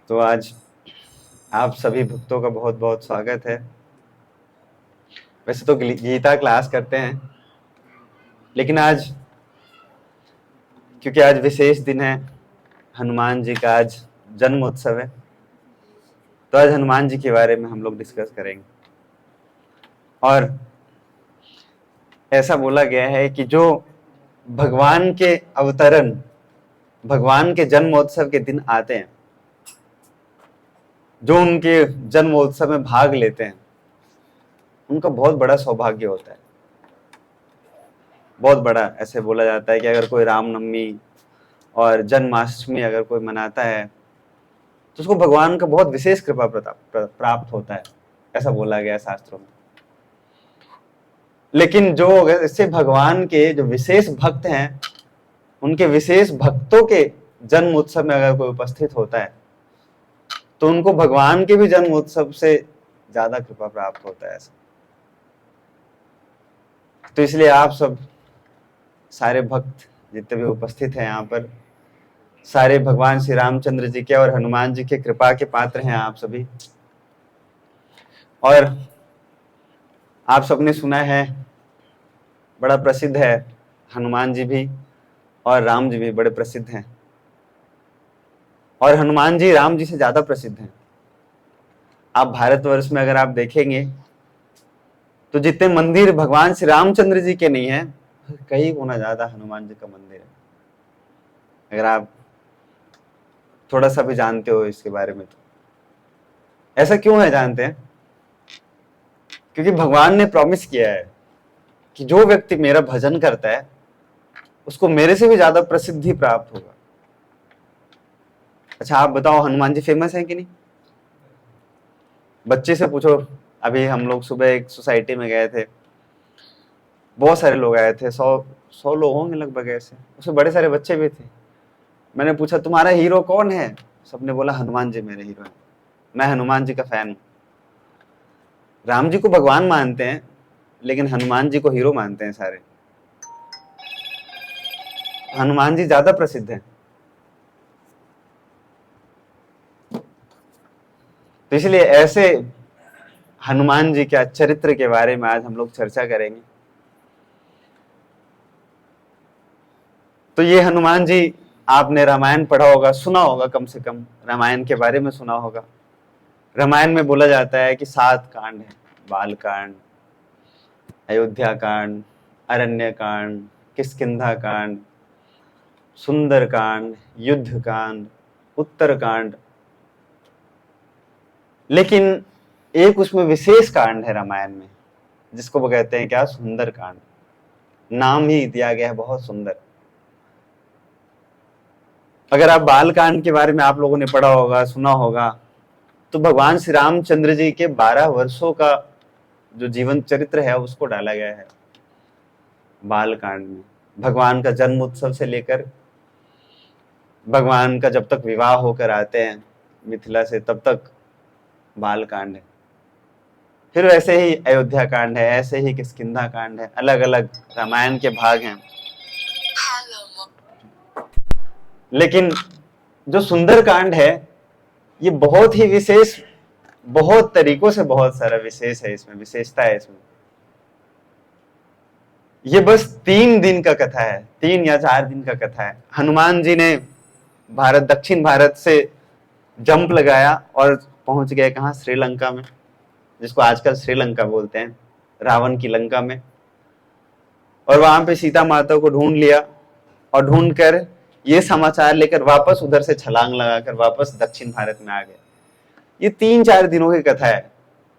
तो आज आप सभी भक्तों का बहुत बहुत स्वागत है। वैसे तो गीता क्लास करते हैं, लेकिन आज क्योंकि आज विशेष दिन है, हनुमान जी का आज जन्म उत्सव है, तो आज हनुमान जी के बारे में हम लोग डिस्कस करेंगे। और ऐसा बोला गया है कि जो भगवान के अवतरण, भगवान के जन्मोत्सव के दिन आते हैं, जो उनके जन्मोत्सव में भाग लेते हैं, उनका बहुत बड़ा सौभाग्य होता है। बहुत बड़ा। ऐसे बोला जाता है कि अगर कोई रामनवमी और जन्माष्टमी अगर कोई मनाता है तो उसको भगवान का बहुत विशेष कृपा प्राप्त होता है, ऐसा बोला गया है शास्त्रों में। लेकिन जो इससे भगवान के जो विशेष भक्त हैं, उनके विशेष भक्तों के जन्म उत्सव में अगर कोई उपस्थित होता है तो उनको भगवान के भी जन्म उत्सव से ज्यादा कृपा प्राप्त होता है। ऐसा तो इसलिए आप सब सारे भक्त जितने भी उपस्थित हैं यहाँ पर, सारे भगवान श्री रामचंद्र जी के और हनुमान जी के कृपा के पात्र हैं आप सभी। और आप सबने सुना है, बड़ा प्रसिद्ध है, हनुमान जी भी और राम जी भी बड़े प्रसिद्ध हैं, और हनुमान जी राम जी से ज्यादा प्रसिद्ध हैं। आप भारतवर्ष में अगर आप देखेंगे तो जितने मंदिर भगवान श्री रामचंद्र जी के नहीं है, कई गुना ज्यादा हनुमान जी का मंदिर है। अगर आप थोड़ा सा भी जानते हो इसके बारे में तो ऐसा क्यों है जानते हैं? क्योंकि भगवान ने प्रॉमिस किया है कि जो व्यक्ति मेरा भजन करता है उसको मेरे से भी ज्यादा प्रसिद्धि प्राप्त होगा। अच्छा आप बताओ, हनुमान जी फेमस है कि नहीं? बच्चे से पूछो। अभी हम लोग सुबह एक सोसाइटी में गए थे, बहुत सारे लोग आए थे, 100 लोग होंगे लगभग, ऐसे उसमें बड़े सारे बच्चे भी थे। मैंने पूछा तुम्हारा हीरो कौन है? सबने बोला हनुमान जी मेरे हीरो हैं, मैं हनुमान जी का फैन हूं। राम जी को भगवान मानते हैं, लेकिन हनुमान जी को हीरो मानते हैं सारे। हनुमान जी ज्यादा प्रसिद्ध हैं। तो इसलिए ऐसे हनुमान जी के चरित्र के बारे में आज हम लोग चर्चा करेंगे। तो ये हनुमान जी, आपने रामायण पढ़ा होगा, सुना होगा, कम से कम रामायण के बारे में सुना होगा। रामायण में बोला जाता है कि 7 कांड है, बाल कांड, अयोध्या कांड, अरण्य कांड, किष्किंधा कांड, सुंदर कांड, युद्ध कांड, उत्तर कांड। लेकिन एक उसमें विशेष कांड है रामायण में, जिसको वो कहते हैं क्या? सुंदर कांड। नाम ही दिया गया है बहुत सुंदर। अगर आप बाल कांड के बारे में आप लोगों ने पढ़ा होगा, सुना होगा, तो भगवान श्री रामचंद्र जी के 12 वर्षों का जो जीवन चरित्र है उसको डाला गया है बाल कांड में। भगवान का जन्म उत्सव से लेकर भगवान का जब तक विवाह होकर आते हैं मिथिला से, तब तक बाल कांड है। फिर वैसे ही अयोध्या कांड है, ऐसे ही किष्किंधा कांड है, अलग अलग रामायण के भाग हैं। लेकिन जो सुंदर कांड है ये बहुत ही विशेष, बहुत तरीकों से बहुत सारा विशेष है, इसमें विशेषता है। इसमें ये बस 3 दिन का कथा है, 3 या 4 दिन का कथा है। हनुमान जी ने दक्षिण भारत से जंप लगाया और पहुंच गए कहाँ? श्रीलंका में, जिसको आजकल श्रीलंका बोलते हैं, रावण की लंका में। और वहां पे सीता माता को ढूंढ लिया, और ढूंढकर ये समाचार लेकर वापस उधर से छलांग लगाकर वापस दक्षिण भारत में आ गए। ये 3-4 दिनों की कथा है,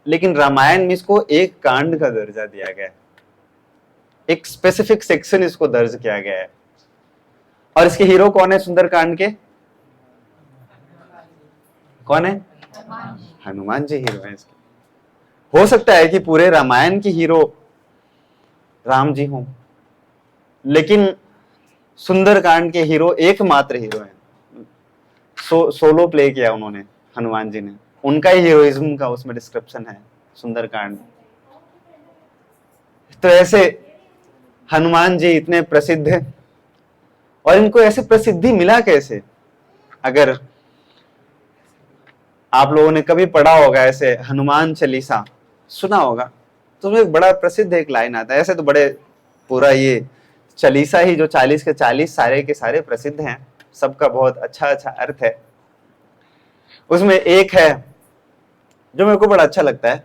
लेकिन रामायण में इसको एक कांड का दर्जा दिया गया है, एक स्पेसिफिक सेक्शन इसको दर्ज किया गया है। और इसके हीरो कौन है सुंदरकांड के? कौन है? हनुमान जी हीरो है इसके। हो सकता है कि पूरे रामायण की हीरो राम जी हों, लेकिन सुंदरकांड के हीरो एकमात्र हीरो हैं। सोलो प्ले किया उन्होंने, हनुमान जी ने, उनका ही हीरोइज्म का उसमें डिस्क्रिप्शन है सुंदरकांड। तो ऐसे हनुमान जी इतने प्रसिद्ध हैं, और इनको ऐसे प्रसिद्धि मिला कैसे? अगर आप लोगों ने कभी पढ़ा होगा ऐसे हनुमान चालीसा, सुना होगा, तो उसमें एक बड़ा प्रसिद्ध एक लाइन आता है। ऐसे तो बड़े पूरा ये चालीसा ही जो 40 के 40 सारे के सारे प्रसिद्ध हैं, सबका बहुत अच्छा अच्छा अर्थ है। उसमें एक है जो मेरे को बड़ा अच्छा लगता है,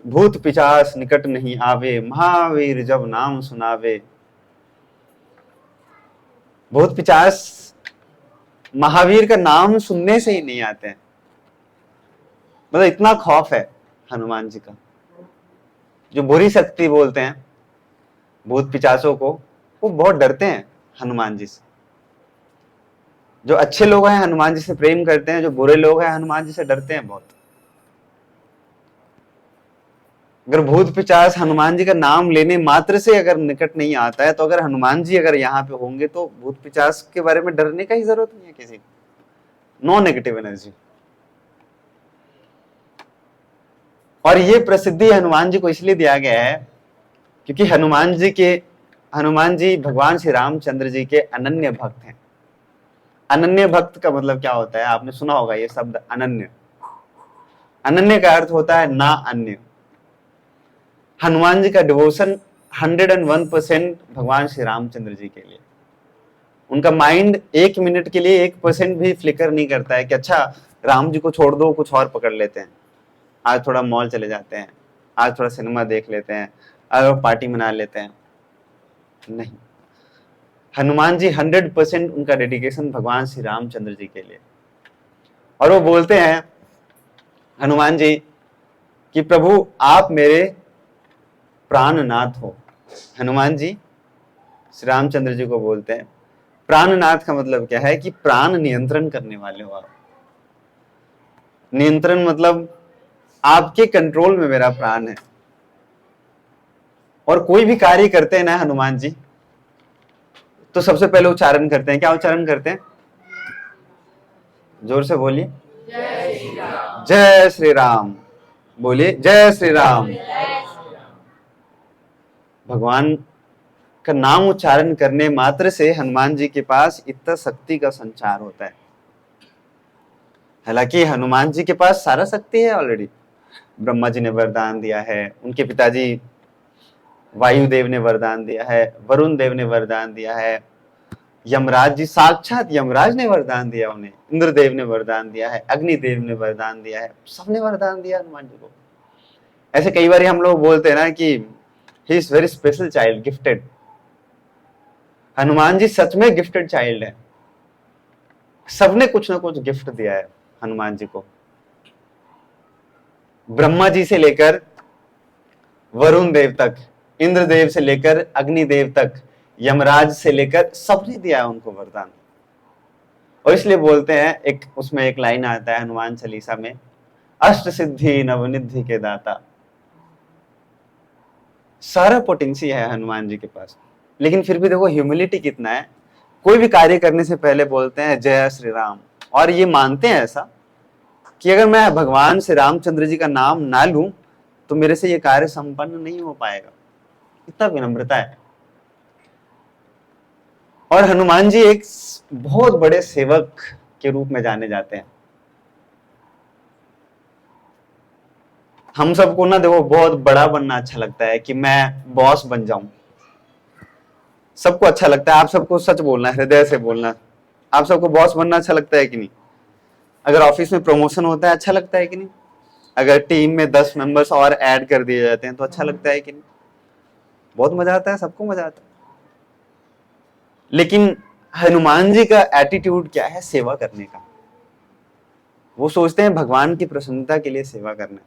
भूत पिशाच निकट नहीं आवे, महावीर जब नाम सुनावे। भूत पिशाच महावीर का नाम सुनने से ही नहीं आते हैं, मतलब इतना खौफ है हनुमान जी का। जो बुरी शक्ति बोलते हैं भूत पिशाचों को, वो बहुत डरते हैं हनुमान जी से। जो अच्छे लोग हैं हनुमान जी से प्रेम करते हैं, जो बुरे लोग हैं हनुमान जी से डरते हैं बहुत। अगर भूत पिशाच हनुमान जी का नाम लेने मात्र से अगर निकट नहीं आता है, तो अगर हनुमान जी अगर यहाँ पे होंगे तो भूत पिशाच के बारे में डरने का ही जरूरत नहीं है किसी को। No negative energy. और ये प्रसिद्धि हनुमान जी को इसलिए दिया गया है क्योंकि हनुमान जी भगवान श्री रामचंद्र जी के अनन्य भक्त हैं। अनन्य भक्त का मतलब क्या होता है, आपने सुना होगा ये शब्द अनन्य। अनन्य का अर्थ होता है ना अन्य। हनुमान जी का डिवोशन 101% भगवान श्री रामचंद्र जी के लिए। उनका माइंड 1 मिनट के लिए 1% भी फ्लिकर नहीं करता है कि अच्छा राम जी को छोड़ दो, कुछ और पकड़ लेते हैं, आज थोड़ा मॉल चले जाते हैं, आज थोड़ा सिनेमा देख लेते हैं, आज पार्टी मना लेते हैं। नहीं, हनुमान जी 100% उनका डेडिकेशन भगवान श्री रामचंद्र जी के लिए। और वो बोलते हैं हनुमान जी कि प्रभु आप मेरे प्राणनाथ हो। हनुमान जी श्री रामचंद्र जी को बोलते हैं प्राणनाथ का मतलब क्या है कि प्राण नियंत्रण करने वाले हो आप। नियंत्रण मतलब आपके कंट्रोल में मेरा प्राण है। और कोई भी कार्य करते हैं ना हनुमान जी, तो सबसे पहले उच्चारण करते हैं। क्या उच्चारण करते हैं? जोर से बोलिए, जय श्री राम। बोलिए जय श्री राम। भगवान का नाम उच्चारण करने मात्र से हनुमान जी के पास इतना शक्ति का संचार होता है। हालांकि हनुमान जी के पास सारा शक्ति है ऑलरेडी। ब्रह्मा जी ने वरदान दिया है, उनके पिताजी वायुदेव ने वरदान दिया है, वरुण देव ने वरदान दिया है, यमराज जी साक्षात यमराज ने वरदान दिया उन्हें, इंद्रदेव ने वरदान दिया है, अग्निदेव ने वरदान दिया है, सबने वरदान दिया हनुमान जी को। ऐसे कई बार हम लोग बोलते हैं ना कि he is very special child, gifted. Hanuman ji सच में गिफ्टेड चाइल्ड है। सबने कुछ ना कुछ गिफ्ट दिया है हनुमान जी को। ब्रह्मा जी से लेकर वरुण देव तक, इंद्रदेव से लेकर अग्निदेव तक, यमराज से लेकर सबने दिया उनको वरदान। और इसलिए बोलते हैं, एक उसमें एक लाइन आता है हनुमान चालीसा में, अष्ट सिद्धि नवनिधि के दाता। सारा पोटेंसी है हनुमान जी के पास, लेकिन फिर भी देखो ह्यूमिलिटी कितना है। कोई भी कार्य करने से पहले बोलते हैं जय श्री राम। और ये मानते हैं ऐसा कि अगर मैं भगवान श्री रामचंद्र जी का नाम ना लूं तो मेरे से ये कार्य संपन्न नहीं हो पाएगा। इतना विनम्रता है। और हनुमान जी एक बहुत बड़े सेवक के रूप में जाने जाते हैं। हम सबको ना देखो बहुत बड़ा बनना अच्छा लगता है कि मैं बॉस बन जाऊं, सबको अच्छा लगता है। आप सबको सच बोलना है, हृदय से बोलना, आप सबको बॉस बनना अच्छा लगता है कि नहीं? अगर ऑफिस में प्रमोशन होता है अच्छा लगता है कि नहीं? अगर टीम में 10 मेंबर्स और ऐड कर दिए जाते हैं तो अच्छा लगता है कि नहीं? बहुत मजा आता है, सबको मजा आता है। लेकिन हनुमान जी का एटीट्यूड क्या है? सेवा करने का। वो सोचते हैं भगवान की प्रसन्नता के लिए सेवा करना।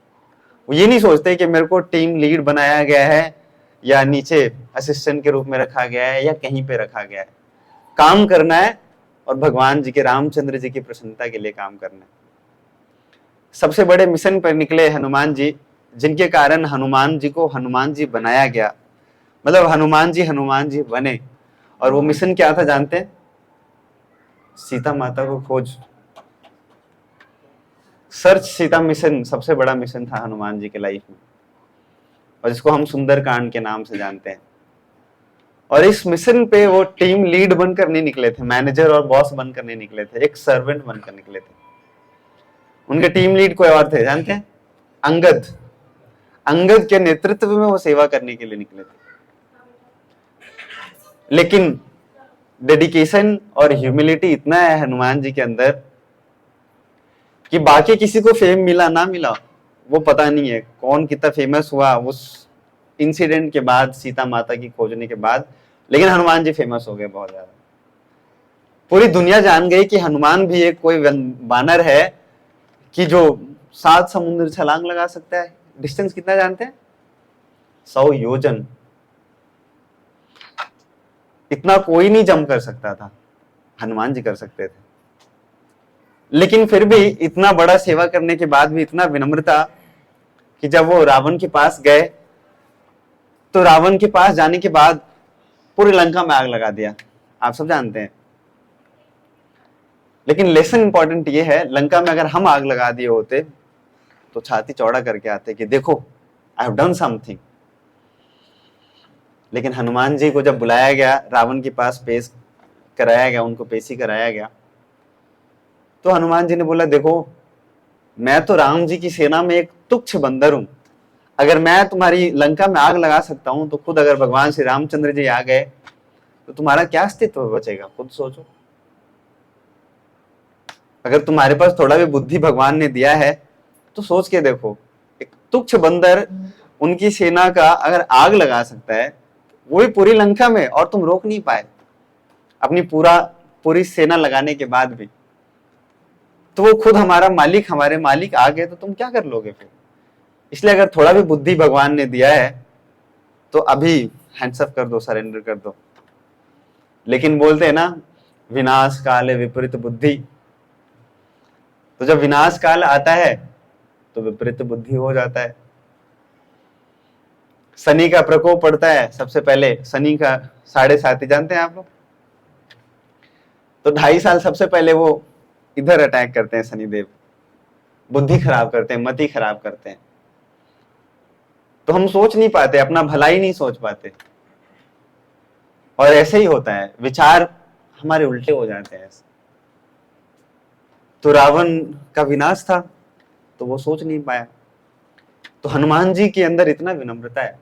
वो ये नहीं सोचते कि मेरे को टीम लीड बनाया गया है या नीचे असिस्टेंट के रूप में रखा गया है या कहीं पे रखा गया है। काम करना है और भगवान जी के, रामचंद्र जी की प्रसन्नता के लिए काम करना है। सबसे बड़े मिशन पर निकले हनुमान जी, जिनके कारण हनुमान जी को हनुमान जी बनाया गया। मतलब हनुमान जी बने। और वो मिशन क्या था जानते हैं? सीता माता को खोज। सर्च सीता मिशन सबसे बड़ा मिशन था हनुमान जी के लाइफ में, और जिसको हम सुंदरकांड के नाम से जानते हैं। और इस मिशन पे वो टीम लीड बनकर नहीं निकले थे, मैनेजर और बॉस बनकर नहीं निकले थे, एक सर्वेंट बनकर निकले थे। उनके टीम लीड कोई और थे, जानते हैं? अंगद। अंगद के नेतृत्व में वो सेवा करने के लिए निकले थे। लेकिन डेडिकेशन और ह्यूमिलिटी इतना है हनुमान जी के अंदर कि बाकी किसी को फेम मिला ना मिला वो पता नहीं है, कौन कितना फेमस हुआ उस इंसिडेंट के बाद, सीता माता की खोजने के बाद, लेकिन हनुमान जी फेमस हो गए बहुत ज्यादा। पूरी दुनिया जान गई कि हनुमान भी एक कोई बानर है कि जो 7 समुद्र छलांग लगा सकता है। डिस्टेंस कितना जानते हैं? 100 योजन। इतना कोई नहीं जंप कर सकता था, हनुमान जी कर सकते थे। लेकिन फिर भी इतना बड़ा सेवा करने के बाद भी इतना विनम्रता कि जब वो रावण के पास गए तो रावण के पास जाने के बाद पूरी लंका में आग लगा दिया, आप सब जानते हैं। लेकिन लेसन इंपॉर्टेंट ये है, लंका में अगर हम आग लगा दिए होते तो छाती चौड़ा करके आते कि देखो आई हैव डन समथिंग। लेकिन हनुमान जी को जब बुलाया गया, रावण के पास पेश कराया गया, उनको पेशी कराया गया, तो हनुमान जी ने बोला देखो मैं तो राम जी की सेना में एक तुच्छ बंदर हूं, अगर मैं तुम्हारी लंका में आग लगा सकता हूं तो खुद अगर भगवान श्री रामचंद्र जी आ गए तो तुम्हारा क्या अस्तित्व बचेगा, खुद सोचो। अगर तुम्हारे पास थोड़ा भी बुद्धि भगवान ने दिया है तो सोच के देखो, एक तुच्छ बंदर उनकी सेना का अगर आग लगा सकता है, वो भी पूरी लंका में, और तुम रोक नहीं पाए अपनी पूरी सेना लगाने के बाद भी, तो वो खुद हमारा मालिक, हमारे मालिक आ गए तो तुम क्या कर लोगे फिर? इसलिए अगर थोड़ा भी बुद्धि भगवान ने दिया है तो अभी हैंड्स अप कर दो, सरेंडर कर दो। लेकिन बोलते हैं ना विनाश काले विपरीत बुद्धि, तो जब विनाश काल आता है तो विपरीत बुद्धि हो जाता है। शनि का प्रकोप पड़ता है, सबसे पहले शनि का 7.5 जानते हैं आप लोग, तो 2.5 साल सबसे पहले वो इधर अटैक करते हैं शनिदेव, बुद्धि खराब करते हैं, मति खराब करते हैं। तो हम सोच नहीं पाते, अपना भलाई नहीं सोच पाते, और ऐसे ही होता है, विचार हमारे उल्टे हो जाते हैं। तो रावण का विनाश था तो वो सोच नहीं पाया। तो हनुमान जी के अंदर इतना विनम्रता है,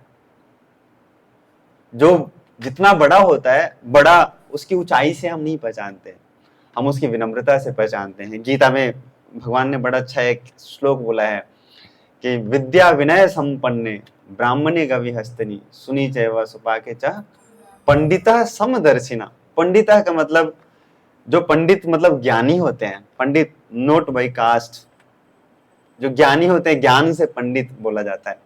जो जितना बड़ा होता है, बड़ा उसकी ऊंचाई से हम नहीं पहचानते, हम उसकी विनम्रता से पहचानते हैं। गीता में भगवान ने बड़ा अच्छा एक श्लोक बोला है कि विद्या विनय संपन्ने ब्राह्मणे गवि हस्तनी सुनी चैव सुपाके च पंडिता समदर्शिना। पंडिता का मतलब, जो पंडित मतलब ज्ञानी होते हैं, पंडित नोट बाई कास्ट, जो ज्ञानी होते हैं, ज्ञान से पंडित बोला जाता है।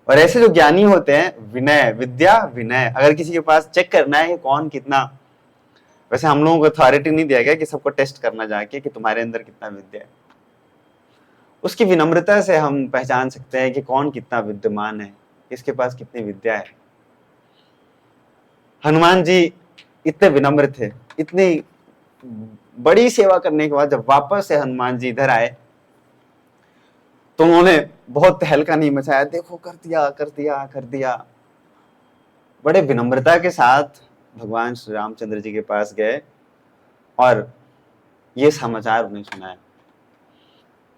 और ऐसे जो ज्ञानी होते हैं, विनय, विद्या विनय, अगर किसी के पास चेक करना है कौन कितना, वैसे हम लोगों को अथॉरिटी नहीं दिया गया कि सबको टेस्ट करना जाके कि तुम्हारे अंदर कितना विद्या है, उसकी विनम्रता से हम पहचान सकते हैं कि कौन कितना विद्यमान है, किसके पास कितनी विद्या है। हनुमान जी इतने विनम्र थे, इतनी बड़ी सेवा करने के बाद जब वापस से हनुमान जी इधर आए तो उन्होंने बहुत तहलका नहीं मचाया, देखो कर दिया कर दिया कर दिया। बड़े विनम्रता के साथ भगवान श्री रामचंद्र जी के पास गए और ये समाचार उन्हें सुनाया।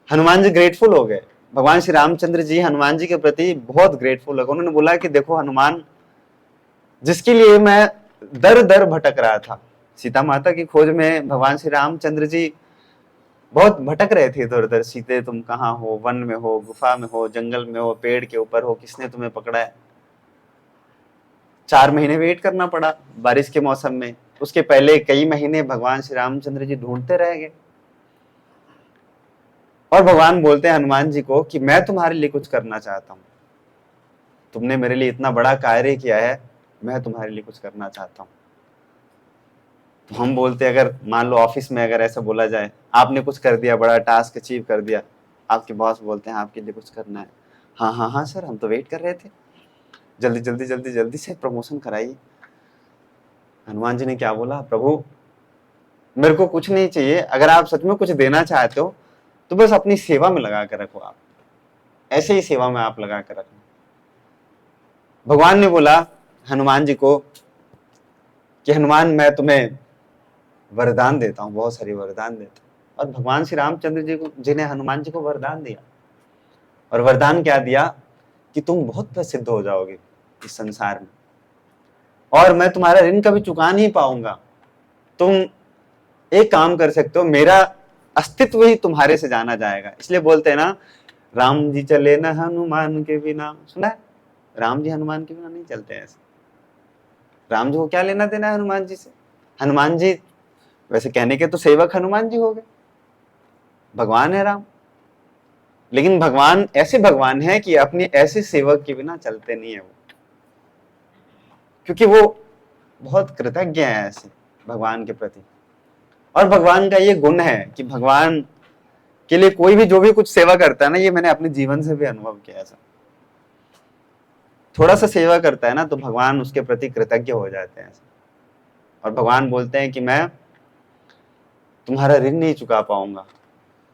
हनुमान जी ग्रेटफुल हो गए, भगवान श्री रामचंद्र जी हनुमान जी के प्रति बहुत ग्रेटफुल हो गए। उन्होंने बोला कि देखो हनुमान, जिसके लिए मैं दर दर भटक रहा था, सीता माता की खोज में भगवान श्री रामचंद्र जी बहुत भटक रहे थे इधर उधर, सीते तुम कहाँ हो, वन में हो, गुफा में हो, जंगल में हो, पेड़ के ऊपर हो, किसने तुम्हें पकड़ा है। 4 महीने वेट करना पड़ा बारिश के मौसम में, उसके पहले कई महीने भगवान श्री रामचंद्र जी ढूंढते रह गए। और भगवान बोलते हैं हनुमान जी को कि मैं तुम्हारे लिए कुछ करना चाहता हूं, तुमने मेरे लिए इतना बड़ा कार्य किया है, मैं तुम्हारे लिए कुछ करना चाहता हूं। तो हम बोलते हैं, अगर मान लो ऑफिस में अगर ऐसा बोला जाए, आपने कुछ कर दिया, बड़ा टास्क अचीव कर दिया, आपके बॉस बोलते हैं आपके लिए कुछ करना है, हाँ हाँ हाँ सर हम तो वेट कर रहे थे, जल्दी जल्दी जल्दी जल्दी से प्रमोशन कराइए। हनुमान जी ने क्या बोला, प्रभु मेरे को कुछ नहीं चाहिए, अगर आप सच में कुछ देना चाहते हो तो बस अपनी सेवा में लगा कर रखो, आप ऐसे ही सेवा में आप लगा कर रखो। भगवान ने बोला हनुमान जी को कि हनुमान मैं तुम्हें वरदान देता हूं, बहुत सारी वरदान देता हूं, और भगवान श्री रामचंद्र जी ने हनुमान जी को वरदान दिया। और वरदान क्या दिया कि तुम बहुत प्रसिद्ध हो जाओगे इस संसार में, और मैं तुम्हारा ऋण कभी चुका नहीं पाऊंगा। तुम एक काम कर सकते हो, मेरा अस्तित्व ही तुम्हारे से जाना जाएगा। इसलिए बोलते हैं ना, राम जी चले न हनुमान के बिना। सुना है? राम जी हनुमान के बिना नहीं चलते हैं ऐसे। राम जी को क्या लेना देना है हनुमान जी से? हनुमान जी वैसे कहने के तो सेवक हनुमान जी हो गए, भगवान है राम, लेकिन भगवान ऐसे भगवान है कि अपने ऐसे सेवक के बिना चलते नहीं है वो, क्योंकि वो बहुत कृतज्ञ है ऐसे भगवान के प्रति। और भगवान का ये गुण है कि भगवान के लिए कोई भी जो भी कुछ सेवा करता है ना, ये मैंने अपने जीवन से भी अनुभव किया ऐसा। थोड़ा सा सेवा करता है ना तो भगवान उसके प्रति कृतज्ञ हो जाते हैं। और भगवान बोलते हैं कि मैं तुम्हारा ऋण नहीं चुका पाऊंगा।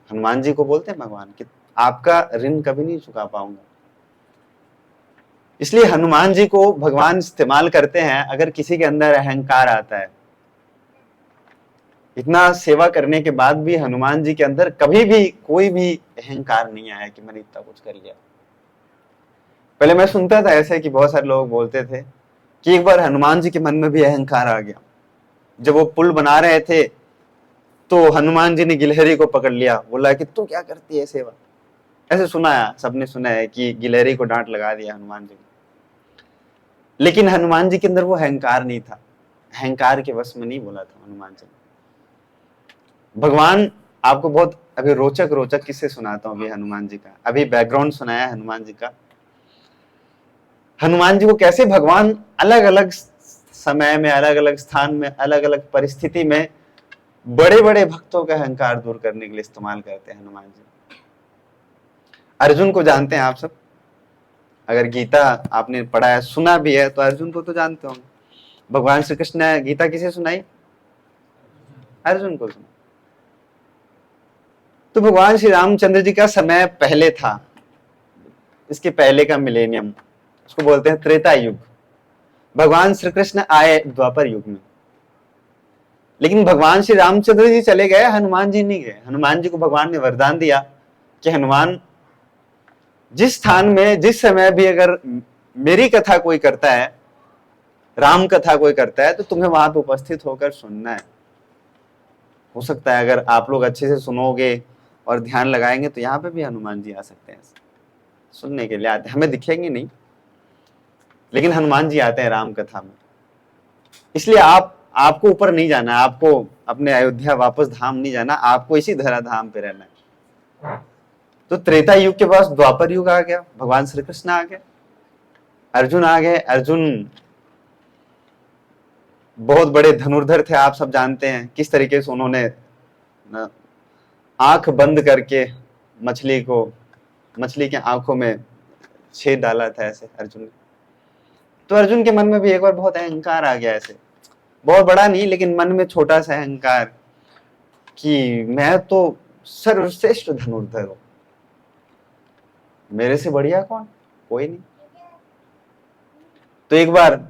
हनुमान जी को बोलते हैं भगवान कि आपका ऋण कभी नहीं चुका पाऊंगा। इसलिए हनुमान जी को भगवान इस्तेमाल करते हैं अगर किसी के अंदर अहंकार आता है। इतना सेवा करने के बाद भी हनुमान जी के अंदर कभी भी कोई भी अहंकार नहीं आया कि मैंने इतना कुछ कर लिया। पहले मैं सुनता था ऐसे कि बहुत सारे लोग बोलते थे कि एक बार हनुमान जी के मन में भी अहंकार आ गया। जब वो पुल बना रहे थे तो हनुमान जी ने गिलहरी को पकड़ लिया, बोला कि तू क्या करती है सेवा। ऐसे सुना है, सबने सुना है कि गिलहरी को डांट लगा दिया हनुमान जी ने। लेकिन हनुमान जी के अंदर वो अहंकार नहीं था, अहंकार के वश में नहीं बोला था हनुमान जी ने। भगवान आपको बहुत अभी रोचक रोचक किस्से सुनाता हूं अभी हनुमान जी का। अभी बैकग्राउंड सुनाया हनुमान जी का। हनुमान जी को कैसे भगवान अलग अलग समय में, अलग अलग स्थान में, अलग अलग परिस्थिति में बड़े बड़े भक्तों का अहंकार दूर करने के लिए इस्तेमाल करते हैं हनुमान जी। अर्जुन को जानते हैं आप सब, अगर गीता आपने पढ़ा है, सुना भी है, तो अर्जुन को तो जानते होंगे। भगवान श्री कृष्ण ने गीता किसे सुनाई? अर्जुन को सुनाई। तो भगवान श्री रामचंद्र जी का समय पहले था, इसके पहले का मिलेनियम, उसको बोलते हैं त्रेता युग। भगवान श्री कृष्ण आए द्वापर युग में, लेकिन भगवान श्री रामचंद्र जी चले गए, हनुमान जी नहीं गए। हनुमान जी को भगवान ने वरदान दिया कि हनुमान, जिस स्थान में जिस समय भी अगर मेरी कथा कोई करता है, राम कथा कोई करता है, तो तुम्हें वहां पे उपस्थित होकर सुनना है। हो सकता है अगर आप लोग अच्छे से सुनोगे और ध्यान लगाएंगे तो यहाँ पे भी हनुमान जी आ सकते हैं, सुनने के लिए आते हैं। हमें दिखेंगे नहीं, लेकिन हनुमान जी आते हैं राम कथा में। इसलिए आपको ऊपर नहीं जाना, आपको अपने अयोध्या वापस धाम नहीं जाना, आपको इसी धरा धाम पे रहना है। तो त्रेता युग के पास द्वापर युग आ गया, भगवान श्री कृष्ण आ गए, अर्जुन आ गए। अर्जुन बहुत बड़े धनुर्धर थे, आप सब जानते हैं किस तरीके से उन्होंने आंख बंद करके मछली के आंखों में छेद डाला था ऐसे अर्जुन ने। तो अर्जुन के मन में भी एक बार बहुत अहंकार आ गया, ऐसे बहुत बड़ा नहीं लेकिन मन में छोटा सा अहंकार कि मैं तो सर्वश्रेष्ठ धनुर्धर हूं, मेरे से बढ़िया कौन, कोई नहीं। तो एक बार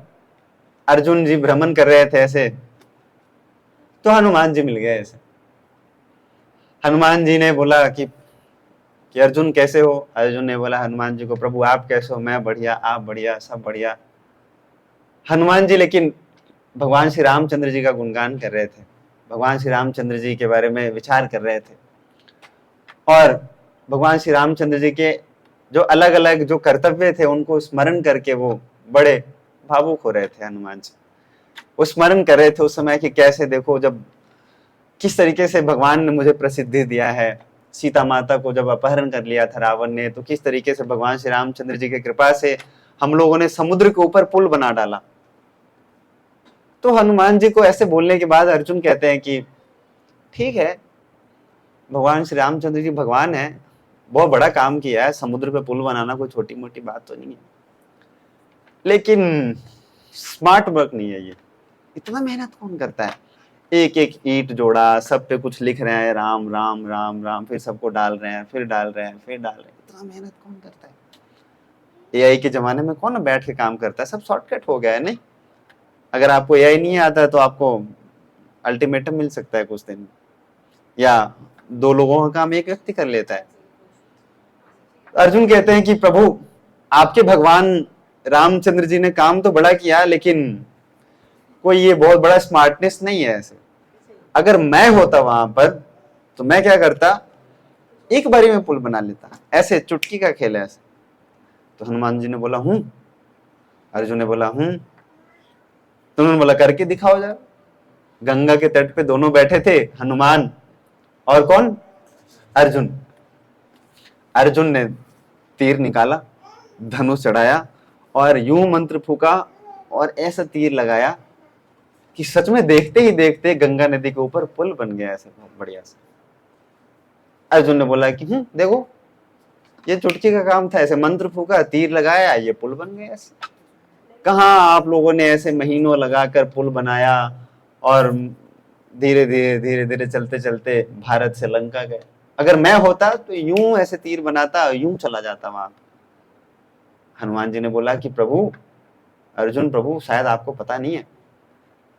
अर्जुन जी भ्रमण कर रहे थे ऐसे, तो हनुमान जी मिल गए ऐसे। हनुमान जी ने बोला कि अर्जुन कैसे हो? अर्जुन ने बोला हनुमान जी को, प्रभु आप कैसे हो? मैं बढ़िया, आप बढ़िया, सब बढ़िया। हनुमान जी लेकिन भगवान श्री रामचंद्र जी का गुणगान कर रहे थे, भगवान श्री रामचंद्र जी के बारे में विचार कर रहे थे, और भगवान श्री रामचंद्र जी के जो अलग अलग जो कर्तव्य थे उनको स्मरण करके वो बड़े भावुक हो रहे थे। हनुमान जी वो स्मरण कर रहे थे उस समय कि कैसे देखो, जब किस तरीके से भगवान ने मुझे प्रसिद्धि दिया है, सीता माता को जब अपहरण कर लिया था रावण ने, तो किस तरीके से भगवान श्री रामचंद्र जी की कृपा से हम लोगों ने समुद्र के ऊपर पुल बना डाला। तो हनुमान जी को ऐसे बोलने के बाद अर्जुन कहते हैं कि ठीक है, भगवान श्री रामचंद्र जी भगवान है, बहुत बड़ा काम किया है, समुद्र पे पुल बनाना कोई छोटी मोटी बात तो नहीं है, लेकिन स्मार्ट वर्क नहीं है ये, इतना मेहनत कौन करता है? एक एक ईंट जोड़ा, सब पे कुछ लिख रहे हैं, राम राम राम राम, फिर सबको डाल रहे हैं, फिर डाल रहे हैं, फिर डाल रहे हैं, इतना मेहनत कौन करता है? एआई के जमाने में कौन बैठ के काम करता है? सब शॉर्टकट हो गया है। नहीं, अगर आपको एआई नहीं आता तो आपको अल्टीमेटम मिल सकता है कुछ दिन, या दो लोगों का काम एक व्यक्ति कर लेता है। अर्जुन कहते हैं कि प्रभु आपके भगवान रामचंद्र जी ने काम तो बड़ा किया, लेकिन कोई ये बहुत बड़ा स्मार्टनेस नहीं है ऐसे। अगर मैं होता वहां पर तो मैं क्या करता, एक बारी में पुल बना लेता, ऐसे चुटकी का खेल है ऐसे। तो हनुमान जी ने बोला हूं, अर्जुन ने बोला हूं, तो उन्होंने बोला करके दिखाओ जरा। गंगा के तट पे दोनों बैठे थे, हनुमान और कौन, अर्जुन। अर्जुन ने तीर निकाला, धनुष चढ़ाया और यूं मंत्र फूका और ऐसा तीर लगाया कि सच में देखते ही देखते गंगा नदी के ऊपर पुल बन गया ऐसे बहुत बढ़िया से। अर्जुन ने बोला कि देखो ये चुटकी का काम था, ऐसे मंत्र फूका, तीर लगाया, ये पुल बन गया ऐसे। कहाँ आप लोगों ने ऐसे महीनों लगाकर पुल बनाया और धीरे धीरे धीरे धीरे चलते चलते भारत से लंका गए। अगर मैं होता तो यूं ऐसे तीर बनाता, यूं चला जाता वहां। हनुमान जी ने बोला कि प्रभु, अर्जुन प्रभु शायद आपको पता नहीं है,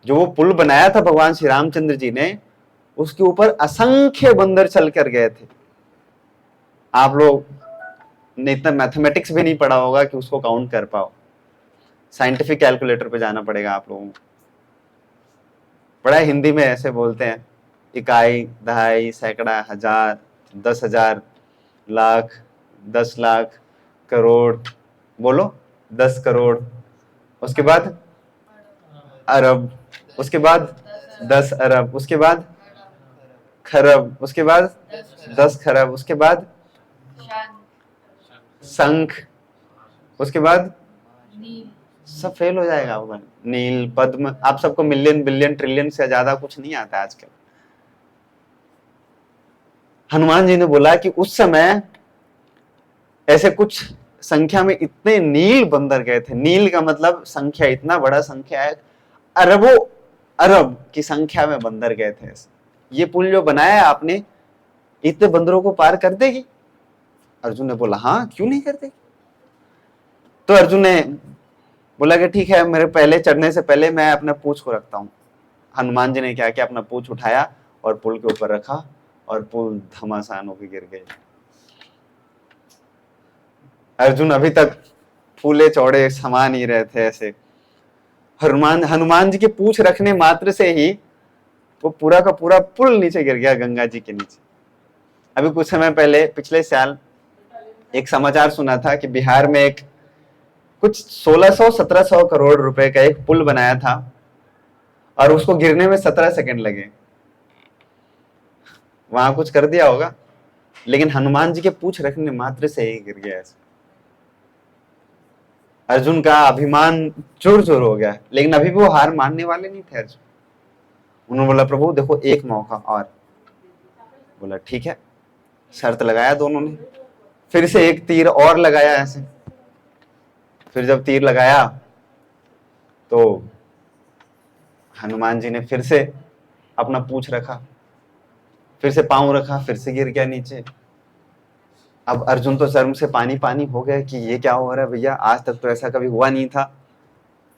जो वो पुल बनाया था भगवान श्री रामचंद्र जी ने, उसके ऊपर असंख्य बंदर चल कर गए थे। आप लोग ने इतना मैथमेटिक्स भी नहीं पढ़ा होगा कि उसको काउंट कर पाओ, साइंटिफिक कैलकुलेटर पे जाना पड़ेगा आप लोगों को। बड़ा हिंदी में ऐसे बोलते हैं, इकाई, दहाई, सैकड़ा, हजार, 10,000, लाख, 10 लाख, करोड़, बोलो 10 करोड़, उसके बाद अरब, उसके बाद 10 अरब, उसके बाद खरब, उसके बाद 10 खरब, उसके बाद शंख, उसके बाद सब फेल हो जाएगा होगा। नील, पद्म, आप सबको मिलियन बिलियन ट्रिलियन से ज्यादा कुछ नहीं आता आजकल। हनुमान जी ने बोला कि उस समय ऐसे कुछ संख्या में इतने नील बंदर गए थे। नील का मतलब संख्या, इतना बड़ा संख्या है, अरबों अरब की संख्या में बंदर गए थे। ये पुल जो बनाया है आपने, इतने बंदरों को पार कर देगी? अर्जुन ने बोला हाँ, क्यों नहीं कर देगी। तो अर्जुन ने बोला कि ठीक है, मेरे पहले चढ़ने से पहले मैं अपने पूंछ को रखता हूं। हनुमान जी ने क्या किया, अपना पूंछ उठाया और पुल के ऊपर रखा और पुल घमासान होकर गिर गए। अर्जुन अभी तक फूले चौड़े समान ही रहे थे ऐसे। हनुमान जी के पूंछ रखने मात्र से ही वो पूरा का पूरा पुल नीचे गिर गया, गंगा जी के नीचे। अभी कुछ समय पहले, पिछले साल, एक समाचार सुना था कि बिहार में एक कुछ 1600-1700 करोड़ रुपए का एक पुल बनाया था और उसको गिरने में 17 सेकंड लगे। वहां कुछ कर दिया होगा, लेकिन हनुमान जी के पूंछ रखने मात्र से ही गिर गया ऐसे। अर्जुन का अभिमान चूर चूर हो गया, लेकिन अभी भी वो हार मानने वाले नहीं थे अर्जुन। उन्होंने बोला प्रभु देखो एक मौका और। बोला ठीक है, शर्त लगाया दोनों ने। फिर से एक तीर और लगाया ऐसे। फिर जब तीर लगाया तो हनुमान जी ने फिर से अपना पूंछ रखा, फिर से पांव रखा, फिर से गिर गया नीचे। अब अर्जुन तो शर्म से पानी पानी हो गया कि ये क्या हो रहा है भैया, आज तक तो ऐसा कभी हुआ नहीं था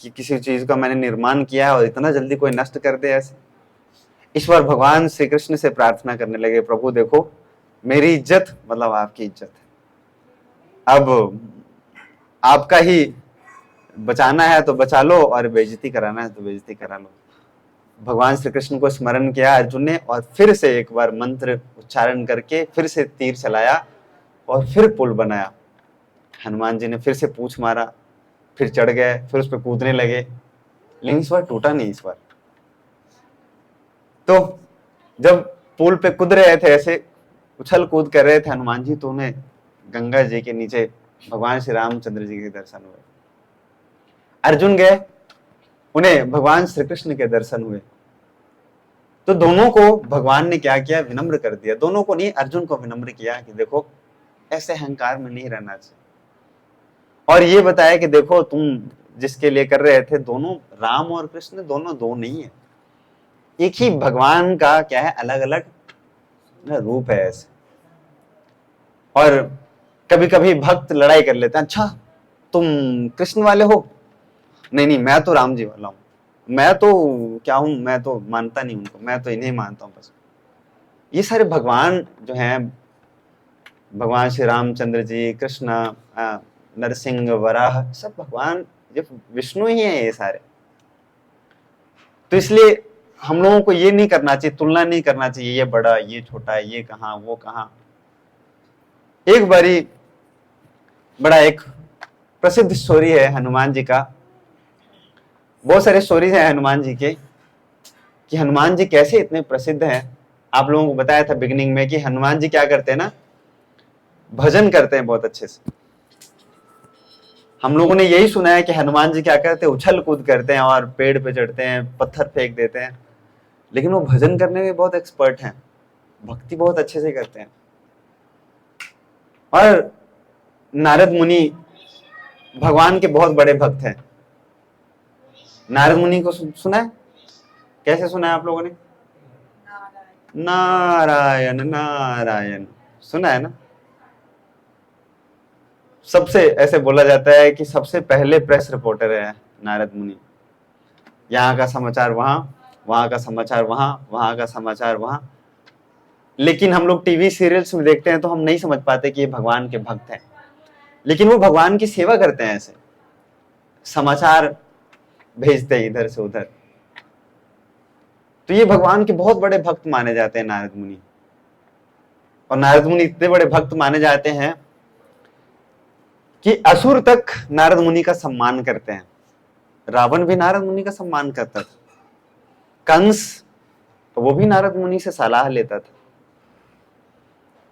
कि किसी चीज का मैंने निर्माण किया है और इतना जल्दी कोई नष्ट कर दे ऐसे। इस बार भगवान श्री कृष्ण से प्रार्थना करने लगे, प्रभु देखो मेरी इज्जत मतलब आपकी इज्जत है, अब आपका ही बचाना है तो बचा लो और बेइज्जती कराना है तो बेइज्जती करा लो। भगवान श्री कृष्ण को स्मरण किया अर्जुन ने और फिर से एक बार मंत्र उच्चारण करके फिर से तीर चलाया और फिर पुल बनाया। हनुमान जी ने फिर से पूंछ मारा, फिर चढ़ गए, फिर उस पर कूदने लगे, लेकिन इस बार टूटा नहीं। इस बार तो जब पुल पे कूद रहे थे, ऐसे उछल कूद कर रहे थे हनुमान जी, तो उन्हें गंगा जी के नीचे भगवान श्री रामचंद्र जी के दर्शन हुए। अर्जुन गए, उन्हें भगवान श्री कृष्ण के दर्शन हुए। तो दोनों को भगवान ने क्या किया, विनम्र कर दिया। दोनों को नहीं, अर्जुन को विनम्र किया कि देखो ऐसे अहंकार में नहीं रहना चाहिए, और ये बताया कि देखो तुम जिसके लिए कर रहे थे, दोनों राम और कृष्ण दोनों दो नहीं है, एक ही भगवान का क्या है, अलग अलग रूप है ऐसे। और कभी कभी भक्त लड़ाई कर लेते हैं, अच्छा तुम कृष्ण वाले हो, नहीं नहीं मैं तो राम जी वाला हूं, मैं तो क्या हूं, मैं तो मानता नहीं उनको, मैं तो इन्हें मानता हूं बस। ये सारे भगवान जो हैं, भगवान श्री रामचंद्र जी, कृष्ण, नरसिंह, वराह, सब भगवान ये विष्णु ही है ये सारे। तो इसलिए हम लोगों को ये नहीं करना चाहिए, तुलना नहीं करना चाहिए, ये बड़ा, ये छोटा, ये कहाँ, वो कहाँ। एक बारी बड़ा एक प्रसिद्ध स्टोरी है हनुमान जी का। बहुत सारे स्टोरीज हैं हनुमान जी के, कि हनुमान जी कैसे इतने प्रसिद्ध हैं। आप लोगों को बताया था बिगिनिंग में कि हनुमान जी क्या करते हैं ना, भजन करते हैं बहुत अच्छे से। हम लोगों ने यही सुना है कि हनुमान जी क्या करते हैं, उछल कूद करते हैं और पेड़ पे चढ़ते हैं, पत्थर फेंक देते हैं, लेकिन वो भजन करने में बहुत एक्सपर्ट हैं, भक्ति बहुत अच्छे से करते हैं। और नारद मुनि भगवान के बहुत बड़े भक्त हैं। नारद मुनि को सुना है? कैसे सुना है आप लोगों ने? नारायण नारायण सुना है ना। सबसे ऐसे बोला जाता है कि सबसे पहले प्रेस रिपोर्टर है नारद मुनि। यहाँ का समाचार वहां, वहां का समाचार वहां, वहां का समाचार वहां। लेकिन हम लोग टीवी सीरियल्स में देखते हैं तो हम नहीं समझ पाते कि ये भगवान के भक्त हैं, लेकिन वो भगवान की सेवा करते हैं, ऐसे समाचार भेजते हैं इधर से उधर। तो ये भगवान के बहुत बड़े भक्त माने जाते हैं नारद मुनि। और नारद मुनि इतने बड़े भक्त माने जाते हैं कि असुर तक नारद मुनि का सम्मान करते हैं। रावण भी नारद मुनि का सम्मान करता था, कंस वो भी नारद मुनि से सलाह लेता था।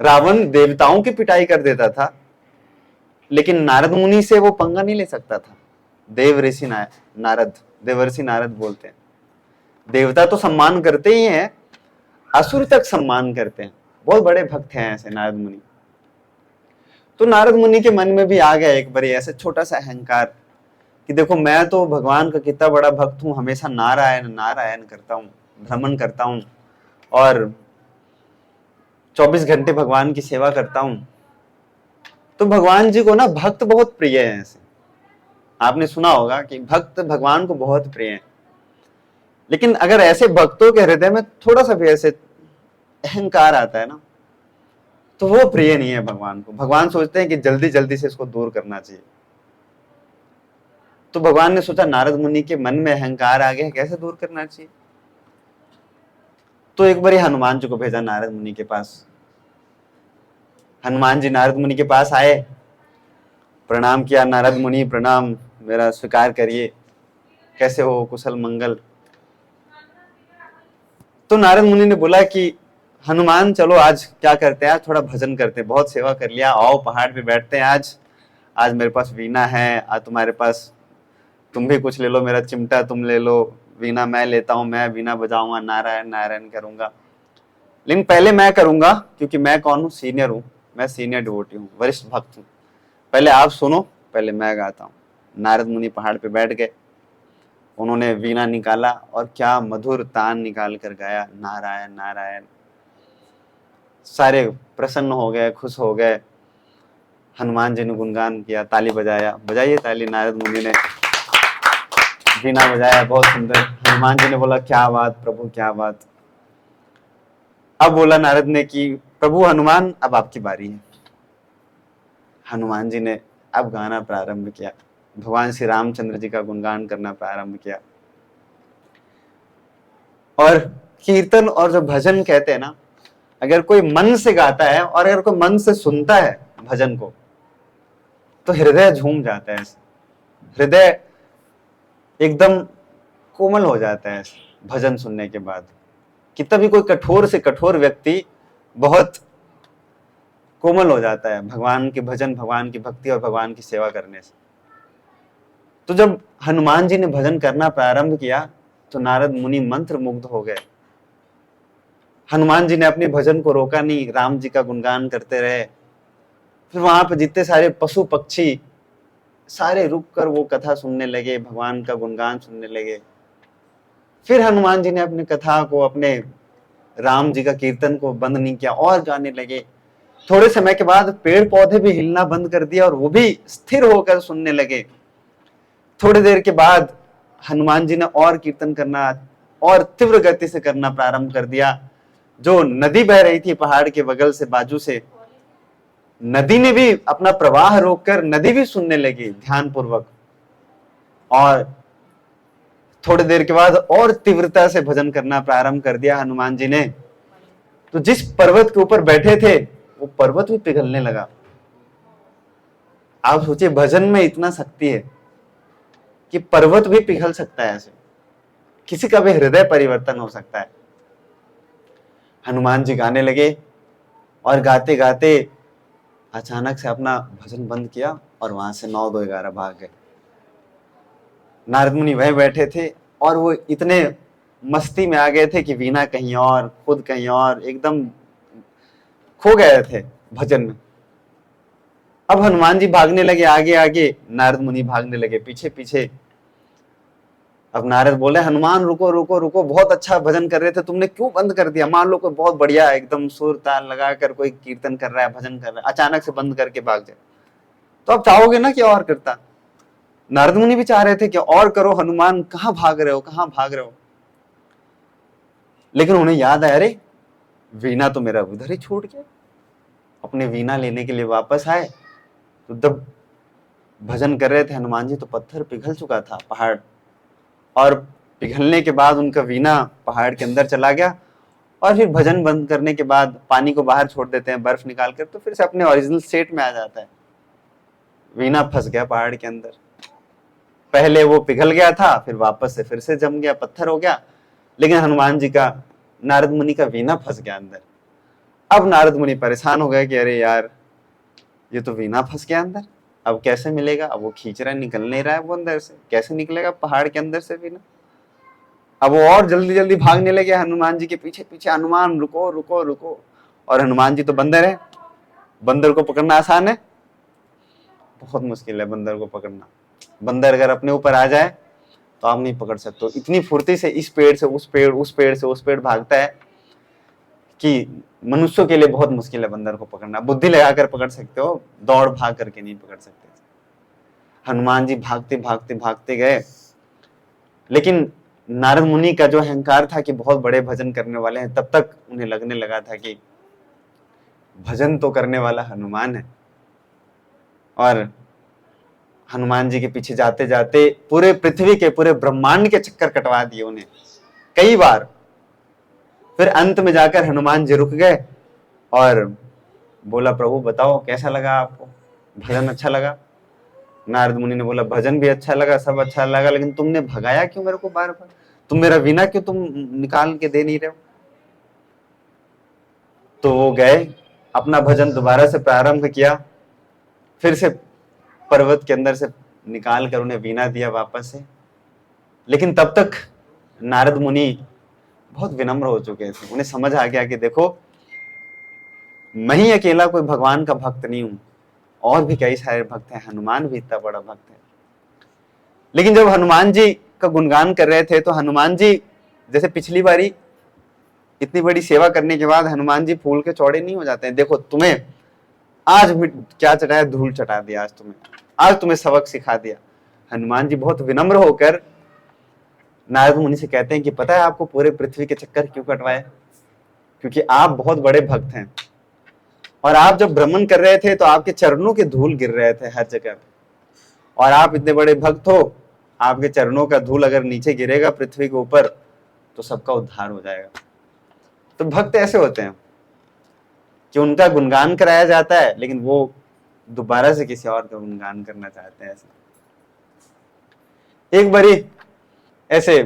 रावण देवताओं की पिटाई कर देता था, लेकिन नारद मुनि से वो पंगा नहीं ले सकता था। देव ऋषि नारद, देवर्षि नारद बोलते हैं। देवता तो सम्मान करते ही हैं, असुर तक सम्मान करते हैं। बहुत बड़े भक्त हैं ऐसे नारद मुनि। तो नारद मुनि के मन में भी आ गया एक बार ऐसे छोटा सा अहंकार कि देखो मैं तो भगवान का कितना बड़ा भक्त हूं, हमेशा नारायण नारायण करता हूं, भ्रमण करता हूं और 24 घंटे भगवान की सेवा करता हूं। तो भगवान जी को ना भक्त बहुत प्रिय है। ऐसे आपने सुना होगा कि भक्त भगवान को बहुत प्रिय है। लेकिन अगर ऐसे भक्तों के हृदय में थोड़ा सा भी ऐसे अहंकार आता है ना, तो वो प्रिय नहीं है भगवान को। भगवान सोचते हैं कि जल्दी जल्दी से इसको दूर करना चाहिए। तो भगवान ने सोचा नारद मुनि के मन में अहंकार आ गया, कैसे दूर करना चाहिए। तो एक बार हनुमान जी को भेजा नारद मुनि के पास। हनुमान जी नारद मुनि के पास आए, प्रणाम किया। नारद मुनि प्रणाम, मेरा स्वीकार करिए, कैसे हो, कुशल मंगल। तो नारद मुनि ने बोला कि हनुमान चलो आज क्या करते हैं, आज थोड़ा भजन करते हैं, बहुत सेवा कर लिया, आओ पहाड़ पे बैठते हैं। आज मेरे पास वीणा है, आज तुम्हारे पास, तुम भी कुछ ले लो, मेरा चिमटा तुम ले लो, वीणा मैं लेता हूं, मैं वीणा बजाऊंगा, नारायण नारायण करूंगा। लेकिन पहले मैं करूंगा, क्योंकि मैं कौन हूं, सीनियर हूं, मैं सीनियर डिवोटी हूं, वरिष्ठ भक्त हूं। पहले आप सुनो, पहले मैं गाता हूं। नारद मुनि पहाड़ पे बैठ गए, उन्होंने वीणा निकाला और क्या मधुर तान निकाल कर गाया, नारायण नारायण। सारे प्रसन्न हो गए, खुश हो गए। हनुमान जी ने गुणगान किया, ताली बजाया, बजाइए ताली। नारद मुनि ने वीणा बजाया, बहुत सुंदर। हनुमान जी ने बोला क्या बात प्रभु, क्या बात। अब बोला नारद ने कि प्रभु हनुमान अब आपकी बारी है। हनुमान जी ने अब गाना प्रारंभ किया, भगवान श्री रामचंद्र जी का गुणगान करना प्रारंभ किया। और कीर्तन और जो भजन कहते हैं ना, अगर कोई मन से गाता है और अगर कोई मन से सुनता है भजन को, तो हृदय झूम जाता है, हृदय एकदम कोमल हो जाता है भजन सुनने के बाद। कितना भी कोई कठोर से कठोर व्यक्ति बहुत कोमल हो जाता है भगवान के भजन, भगवान की भक्ति और भगवान की सेवा करने से। तो जब हनुमान जी ने भजन करना प्रारंभ किया तो नारद मुनि मंत्र मुग्ध हो गए। हनुमान जी ने अपने भजन को रोका नहीं, राम जी का गुणगान करते रहे। फिर वहां पर जितने सारे पशु पक्षी सारे रुक कर वो कथा सुनने लगे, भगवान का गुणगान सुनने लगे। फिर हनुमान जी ने अपनी कथा को, अपने राम जी का कीर्तन को बंद नहीं किया और गाने लगे। थोड़े समय के बाद पेड़ पौधे भी हिलना बंद कर दिया और वो भी स्थिर होकर सुनने लगे। थोड़ी देर के बाद हनुमान जी ने और कीर्तन करना और तीव्र गति से करना प्रारंभ कर दिया। जो नदी बह रही थी पहाड़ के बगल से, बाजू से, नदी ने भी अपना प्रवाह रोककर नदी भी सुनने लगी ध्यान पूर्वक, और थोड़ी देर के बाद और तीव्रता से भजन करना प्रारंभ कर दिया हनुमान जी ने। तो जिस पर्वत के ऊपर बैठे थे वो पर्वत भी पिघलने लगा। आप सोचिए, भजन में इतना शक्ति है कि पर्वत भी पिघल सकता है, ऐसे किसी का भी हृदय परिवर्तन हो सकता है। हनुमान जी गाने लगे और गाते गाते अचानक से अपना भजन बंद किया और वहां से 9-2-11 भाग गए। नारद मुनि वह बैठे थे और वो इतने मस्ती में आ गए थे कि वीणा कहीं और, खुद कहीं और, एकदम खो गए थे भजन में। अब हनुमान जी भागने लगे आगे आगे, नारद मुनि भागने लगे पीछे पीछे। अब नारद बोले, हनुमान रुको रुको रुको, बहुत अच्छा भजन कर रहे थे, तुमने क्यों बंद कर दिया? मान लो कोई बहुत बढ़िया एकदम सुर ताल लगाकर कोई कीर्तन कर रहा है, भजन कर रहा है, अचानक से बंद करके भाग जाए तो आप चाहोगे ना कि और करता। नारद मुनि भी चाह रहे थे कि और करो, हनुमान कहाँ भाग रहे हो, कहाँ भाग रहे हो। लेकिन उन्हें याद आया, अरे वीणा तो मेरा उधर ही छूट गया। अपने वीणा लेने के लिए वापस आए तो जब भजन कर रहे थे हनुमान जी तो पत्थर पिघल चुका था पहाड़, और पिघलने के बाद उनका वीणा पहाड़ के अंदर चला गया। और फिर भजन बंद करने के बाद पानी को बाहर छोड़ देते हैं बर्फ निकाल कर, तो फिर से अपने ओरिजिनल स्टेट में आ जाता है। वीणा फंस गया पहाड़ के अंदर, पहले वो पिघल गया था, फिर वापस से फिर से जम गया, पत्थर हो गया। लेकिन हनुमान जी का, नारद मुनि का वीणा फंस गया अंदर। अब नारद मुनि परेशान हो गए कि अरे यार, ये तो वीणा फंस गया अंदर, अब कैसे मिलेगा? अब वो खींच रहा है, निकल नहीं रहा है वो अंदर से, कैसे निकलेगा पहाड़ के अंदर से वीणा? अब वो और जल्दी जल्दी भागने लगे हनुमान जी के पीछे पीछे, हनुमान रुको रुको रुको। और हनुमान जी तो बंदर है, बंदर को पकड़ना आसान है? बहुत मुश्किल है बंदर को पकड़ना। बंदर अगर अपने ऊपर आ जाए तो आप नहीं पकड़ सकते। इतनी फुर्ती से इस पेड़ से उस पेड़, उस पेड़ से उस पेड़ भागता है कि मनुष्यों के लिए बहुत मुश्किल है बंदर को पकड़ना। बुद्धि लगाकर पकड़ सकते हो, दौड़ भाग करके नहीं पकड़ सकते। हनुमान जी भागते भागते भागते गए, लेकिन नारद मुनि का जो अहंकार था कि बहुत बड़े भजन करने वाले हैं, तब तक उन्हें लगने लगा था कि भजन तो करने वाला हनुमान है। और हनुमान जी के पीछे जाते जाते पूरे पृथ्वी के, पूरे ब्रह्मांड के चक्कर कटवा दिए उन्हें कई बार। फिर अंत में जाकर हनुमान जी रुक गए और बोला, प्रभु बताओ कैसा लगा आपको, भजन अच्छा लगा? नारद मुनि ने बोला, भजन भी अच्छा लगा, सब अच्छा लगा, लेकिन तुमने भगाया क्यों मेरे को बार बार? तुम मेरा वीणा क्यों तुम निकाल के दे नहीं रहे हो? तो वो गए, अपना भजन दोबारा से प्रारंभ किया, फिर से पर्वत के अंदर से निकाल कर उन्हें वीणा दिया वापस से। लेकिन तब तक नारद मुनि बहुत विनम्र हो चुके थे, उन्हें समझ आ गया कि देखो, मैं ही अकेला कोई भगवान का भक्त नहीं हूं, और भी कई सारे भक्त हैं, हनुमान भी इतना बड़ा भक्त है। लेकिन जब हनुमान जी का गुणगान कर रहे थे तो हनुमान जी, जैसे पिछली बारी इतनी बड़ी सेवा करने के बाद हनुमान जी फूल के चौड़े नहीं हो जाते हैं। देखो तुम्हें आज क्या चटाया, धूल चटा दिया, आज तुम्हें सबक सिखा दिया। हनुमान जी बहुत विनम्र होकर नारद मुनि से कहते हैं कि पता है आपको पूरे पृथ्वी के चक्कर क्यों कटवाए? क्योंकि आप बहुत बड़े भक्त हैं, और आप जब भ्रमण कर रहे थे तो आपके चरणों के धूल गिर रहे थे हर जगह, और आप इतने बड़े भक्त हो, आपके चरणों का धूल अगर नीचे गिरेगा पृथ्वी के ऊपर तो सबका उद्धार हो जाएगा। तो भक्त ऐसे होते हैं कि उनका गुणगान कराया जाता है, लेकिन वो दोबारा से किसी और का गुणगान करना चाहते हैं। ऐसे एक बारी ऐसे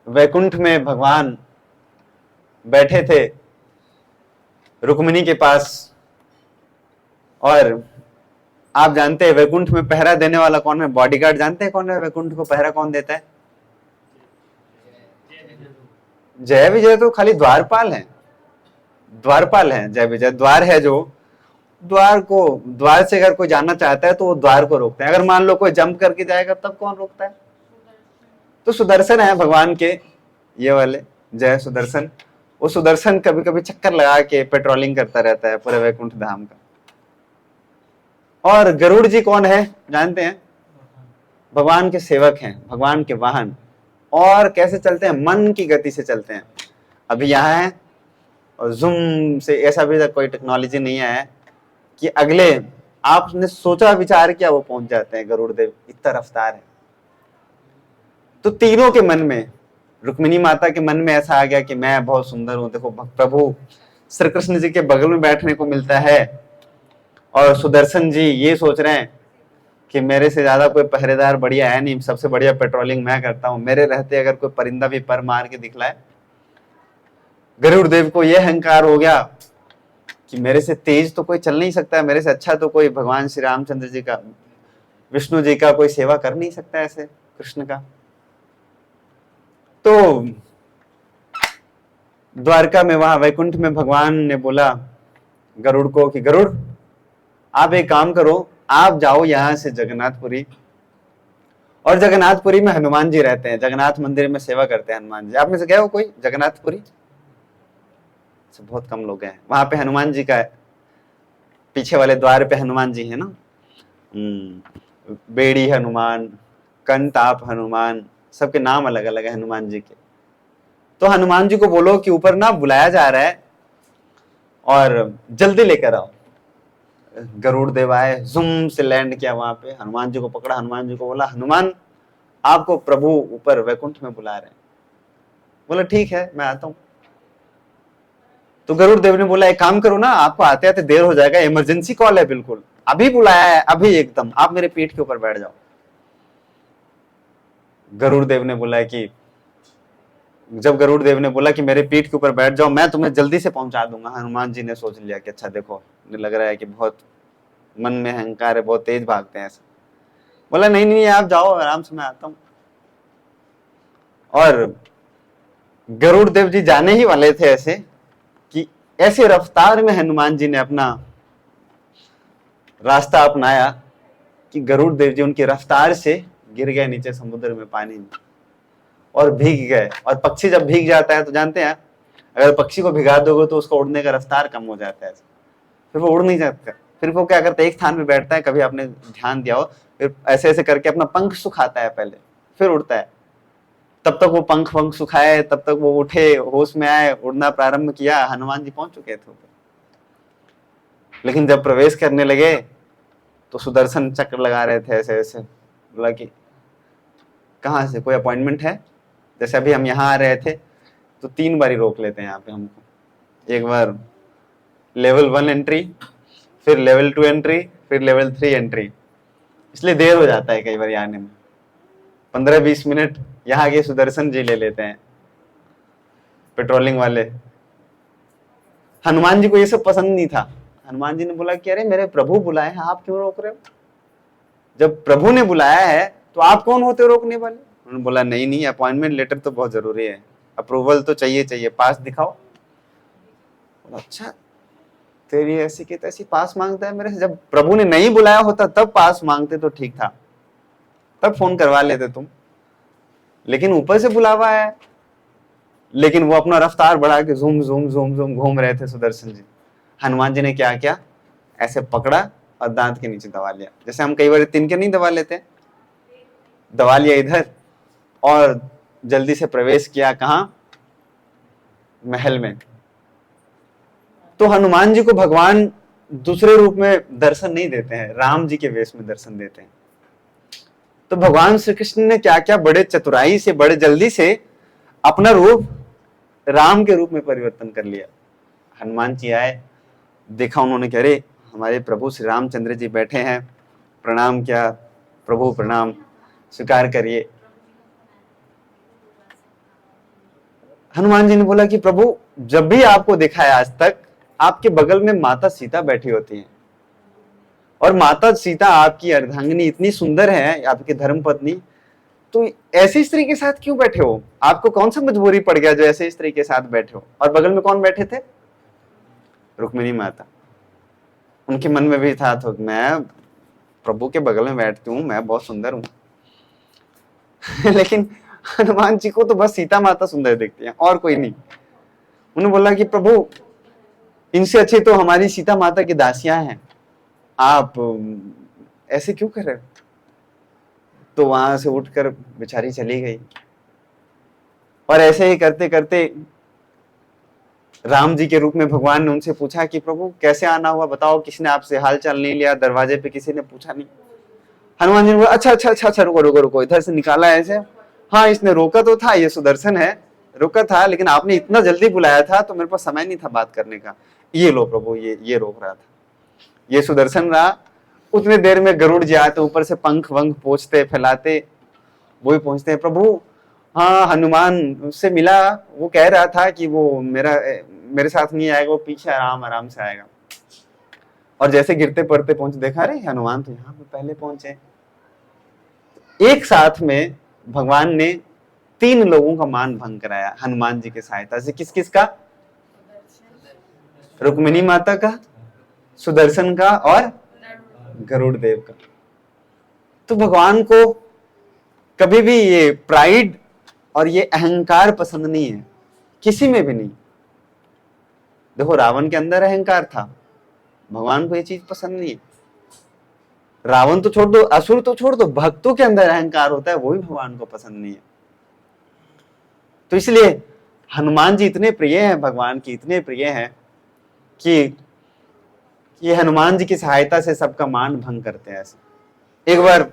वैकुंठ में भगवान बैठे थे रुक्मिणी के पास, और आप जानते हैं वैकुंठ में पहरा देने वाला कौन है? बॉडीगार्ड जानते हैं कौन है? वैकुंठ को पहरा कौन देता है? जय विजय तो खाली द्वारपाल है, द्वारपाल है। जय विजय द्वार है, जो द्वार से अगर कोई जाना चाहता है तो वो द्वार को रोकते हैं। अगर मान लो कोई जंप करके जाएगा तब कौन रोकता है? तो सुदर्शन है भगवान के, ये वाले जय सुदर्शन। वो सुदर्शन कभी कभी चक्कर लगा के पेट्रोलिंग करता रहता है पूरे वैकुंठ धाम का। और गरुड़ जी कौन है जानते हैं? भगवान के सेवक हैं, भगवान के वाहन। और कैसे चलते हैं? मन की गति से चलते हैं। अभी यहाँ है, और जूम से ऐसा भी कोई टेक्नोलॉजी नहीं है कि अगले आपने सोचा विचार किया वो पहुंच जाते हैं गरुड़ देव, इतना रफ्तार है। तो तीनों के मन में, रुक्मिणी माता के मन में ऐसा आ गया कि मैं बहुत सुंदर हूं, देखो प्रभु श्री कृष्ण जी के बगल में बैठने को मिलता है, और सुदर्शन जी ये सोच रहे हैं कि मेरे से ज्यादा कोई पहरेदार बढ़िया है नहीं, सबसे बढ़िया पेट्रोलिंग मैं करता हूं, मेरे रहते अगर कोई परिंदा भी पर मार के दिखलाए। गरुड़ देव को यह अहंकार हो गया कि मेरे से तेज तो कोई चल नहीं सकता है, मेरे से अच्छा तो कोई भगवान श्री रामचंद्र जी का, विष्णु जी का कोई सेवा कर नहीं सकता ऐसे कृष्ण का। तो द्वारका में, वहां वैकुंठ में भगवान ने बोला गरुड़ को कि गरुड़ आप एक काम करो, आप जाओ यहां से जगन्नाथपुरी, और जगन्नाथपुरी में हनुमान जी रहते हैं, जगन्नाथ मंदिर में सेवा करते हैं हनुमान जी। आप में से गए हो कोई जगन्नाथपुरी? बहुत कम लोग हैं। वहां पे हनुमान जी का है, पीछे वाले द्वार पे हनुमान जी है ना, बेड़ी हनुमान, कंताप हनुमान, सबके नाम अलग अलग है हनुमान जी के। तो हनुमान जी को बोलो कि ऊपर ना बुलाया जा रहा है और जल्दी लेकर आओ। गरुड़ देव आए, जुम से लैंड किया वहां पे, हनुमान जी को पकड़ा, हनुमान जी को बोला हनुमान आपको प्रभु ऊपर वैकुंठ में बुला रहे हैं। बोला ठीक है मैं आता हूं। तो गरुड़ देव ने बोला एक काम करो ना, आपको आते आते देर हो जाएगा, इमरजेंसी कॉल है, बिल्कुल अभी बुलाया है, अभी एकदम आप मेरे पीठ के ऊपर बैठ जाओ। गरुड़ देव ने बोला कि जब गरुड़ देव ने बोला कि मेरे पीठ के ऊपर बैठ जाओ, मैं तुम्हें जल्दी से पहुंचा दूंगा, हनुमान जी ने सोच लिया कि अच्छा देखो लग रहा है कि बहुत मन में अहंकार है, बहुत तेज भागते हैं ऐसा। बोला नहीं नहीं आप जाओ आराम से, मैं आता हूं। और गरुड़ देव जी जाने ही वाले थे ऐसे कि ऐसे रफ्तार में हनुमान जी ने अपना रास्ता अपनाया कि गरुड़ देव जी उनकी रफ्तार से गिर गए नीचे समुद्र में, पानी में, और भीग गए। और पक्षी जब भीग जाता है तो जानते हैं, अगर पक्षी को भिगा दोगे तो उसका उड़ने का रफ्तार कम हो जाता है, फिर वो उड़ नहीं सकता। फिर वो क्या करता है, एक स्थान पे बैठता है, कभी आपने ध्यान दिया हो, फिर ऐसे ऐसे करके अपना पंख सुखाता है पहले, फिर उड़ता है। तब तक वो पंख सुखाए, तब तक वो उठे, होश में आए, उड़ना प्रारंभ किया, हनुमान जी पहुंच चुके थे। लेकिन जब प्रवेश करने लगे तो सुदर्शन चक्र लगा रहे थे ऐसे ऐसे, बोला कि कहाँ से, कोई अपॉइंटमेंट है? जैसे अभी हम यहाँ आ रहे थे तो 3 बारी रोक लेते हैं यहाँ पे हमको, एक बार लेवल 1 एंट्री, फिर लेवल 2 एंट्री, फिर लेवल 3 एंट्री, इसलिए देर हो जाता है कई बार आने में, 15-20 मिनट यहाँ के सुदर्शन जी ले लेते हैं, पेट्रोलिंग वाले। हनुमान जी को ये सब पसंद नहीं था। हनुमान जी ने बोला कि अरे मेरे प्रभु बुलाए हैं, आप क्यों रोक रहे हो? जब प्रभु ने बुलाया है तो आप कौन होते हो रोकने वाले? उन्होंने बोला नहीं नहीं, अपॉइंटमेंट लेटर तो बहुत जरूरी है, अप्रूवल तो चाहिए, पास दिखाओ। अच्छा तेरी ऐसी की तैसी पास मांगता है मेरे से? जब प्रभु ने नहीं बुलाया होता तब पास मांगते तो ठीक था, तब फोन करवा लेते तुम, लेकिन ऊपर से बुलावा है। लेकिन वो अपना रफ्तार बढ़ा के झूम झूम झूम झूम घूम रहे थे सुदर्शन जी। हनुमान जी ने क्या किया, ऐसे पकड़ा और दांत के नीचे दबा लिया, जैसे हम कई बार तिनके नहीं दबा लेते, दबा लिया इधर, और जल्दी से प्रवेश किया कहां, महल में। तो हनुमान जी को भगवान दूसरे रूप में दर्शन नहीं देते हैं, राम जी के वेश में दर्शन देते हैं। तो भगवान श्री कृष्ण ने क्या क्या बड़े चतुराई से, बड़े जल्दी से अपना रूप राम के रूप में परिवर्तन कर लिया। हनुमान जी आए, देखा उन्होंने कि अरे हमारे प्रभु श्री रामचंद्र जी बैठे हैं, प्रणाम किया, प्रभु प्रणाम, स्वीकार करिए। हनुमान जी ने बोला कि प्रभु जब भी आपको देखा है आज तक, आपके बगल में माता सीता बैठी होती हैं, और माता सीता आपकी अर्धांगिनी इतनी सुंदर है, आपकी धर्म पत्नी, तो ऐसी स्त्री के साथ क्यों बैठे हो? आपको कौन सा मजबूरी पड़ गया जो ऐसे स्त्री के साथ बैठे हो? और बगल में कौन बैठे थे? रुक्मिणी माता। उनके मन में भी था, तो मैं प्रभु के बगल में बैठती हूँ, मैं बहुत सुंदर हूँ। लेकिन हनुमान जी को तो बस सीता माता सुंदर दिखती है, और कोई नहीं। उन्होंने बोला कि प्रभु इनसे अच्छे तो हमारी सीता माता की दासियां हैं, आप ऐसे क्यों कर रहे हो? तो वहां से उठकर बेचारी चली गई। और ऐसे ही करते करते राम जी के रूप में भगवान ने उनसे पूछा कि प्रभु कैसे आना हुआ बताओ, किसी ने आपसे हाल चाल नहीं लिया, दरवाजे पे किसी ने पूछा नहीं। हनुमान जी ने बोला अच्छा अच्छा अच्छा अच्छा, रुको रुको रुको, इधर से निकाला ऐसे, हाँ इसने रोका तो था, ये सुदर्शन है, रोका था, लेकिन आपने इतना जल्दी बुलाया था तो मेरे पास समय नहीं था बात करने का। ये लो प्रभु, ये रोक रहा था, ये सुदर्शन रहा। उतने देर में गरुड़ जी आते, ऊपर से पंख वंख पोंछते फैलाते, वो भी पहुंचते हैं, प्रभु हाँ हनुमान से मिला, वो कह रहा था कि वो मेरे साथ नहीं आएगा, वो पीछे आराम आराम से आएगा। और जैसे गिरते पड़ते पहुंचे, देखा रे हनुमान तो यहाँ पे पहले पहुंचे। एक साथ में भगवान ने 3 लोगों का मान भंग कराया हनुमान जी की सहायता से। किस किस का? रुक्मिणी माता का, सुदर्शन का और गरुड़ देव का। तो भगवान को कभी भी ये प्राइड और ये अहंकार पसंद नहीं है, किसी में भी नहीं। देखो रावण के अंदर अहंकार था, भगवान को ये चीज पसंद नहीं है। रावण तो छोड़ दो, असुर तो छोड़ दो, भक्तों के अंदर अहंकार होता है, वो भी भगवान को पसंद नहीं है। तो इसलिए हनुमान जी इतने प्रिय हैं भगवान की, इतने प्रिय हैं कि ये हनुमान जी की सहायता से सबका मान भंग करते हैं। ऐसे एक बार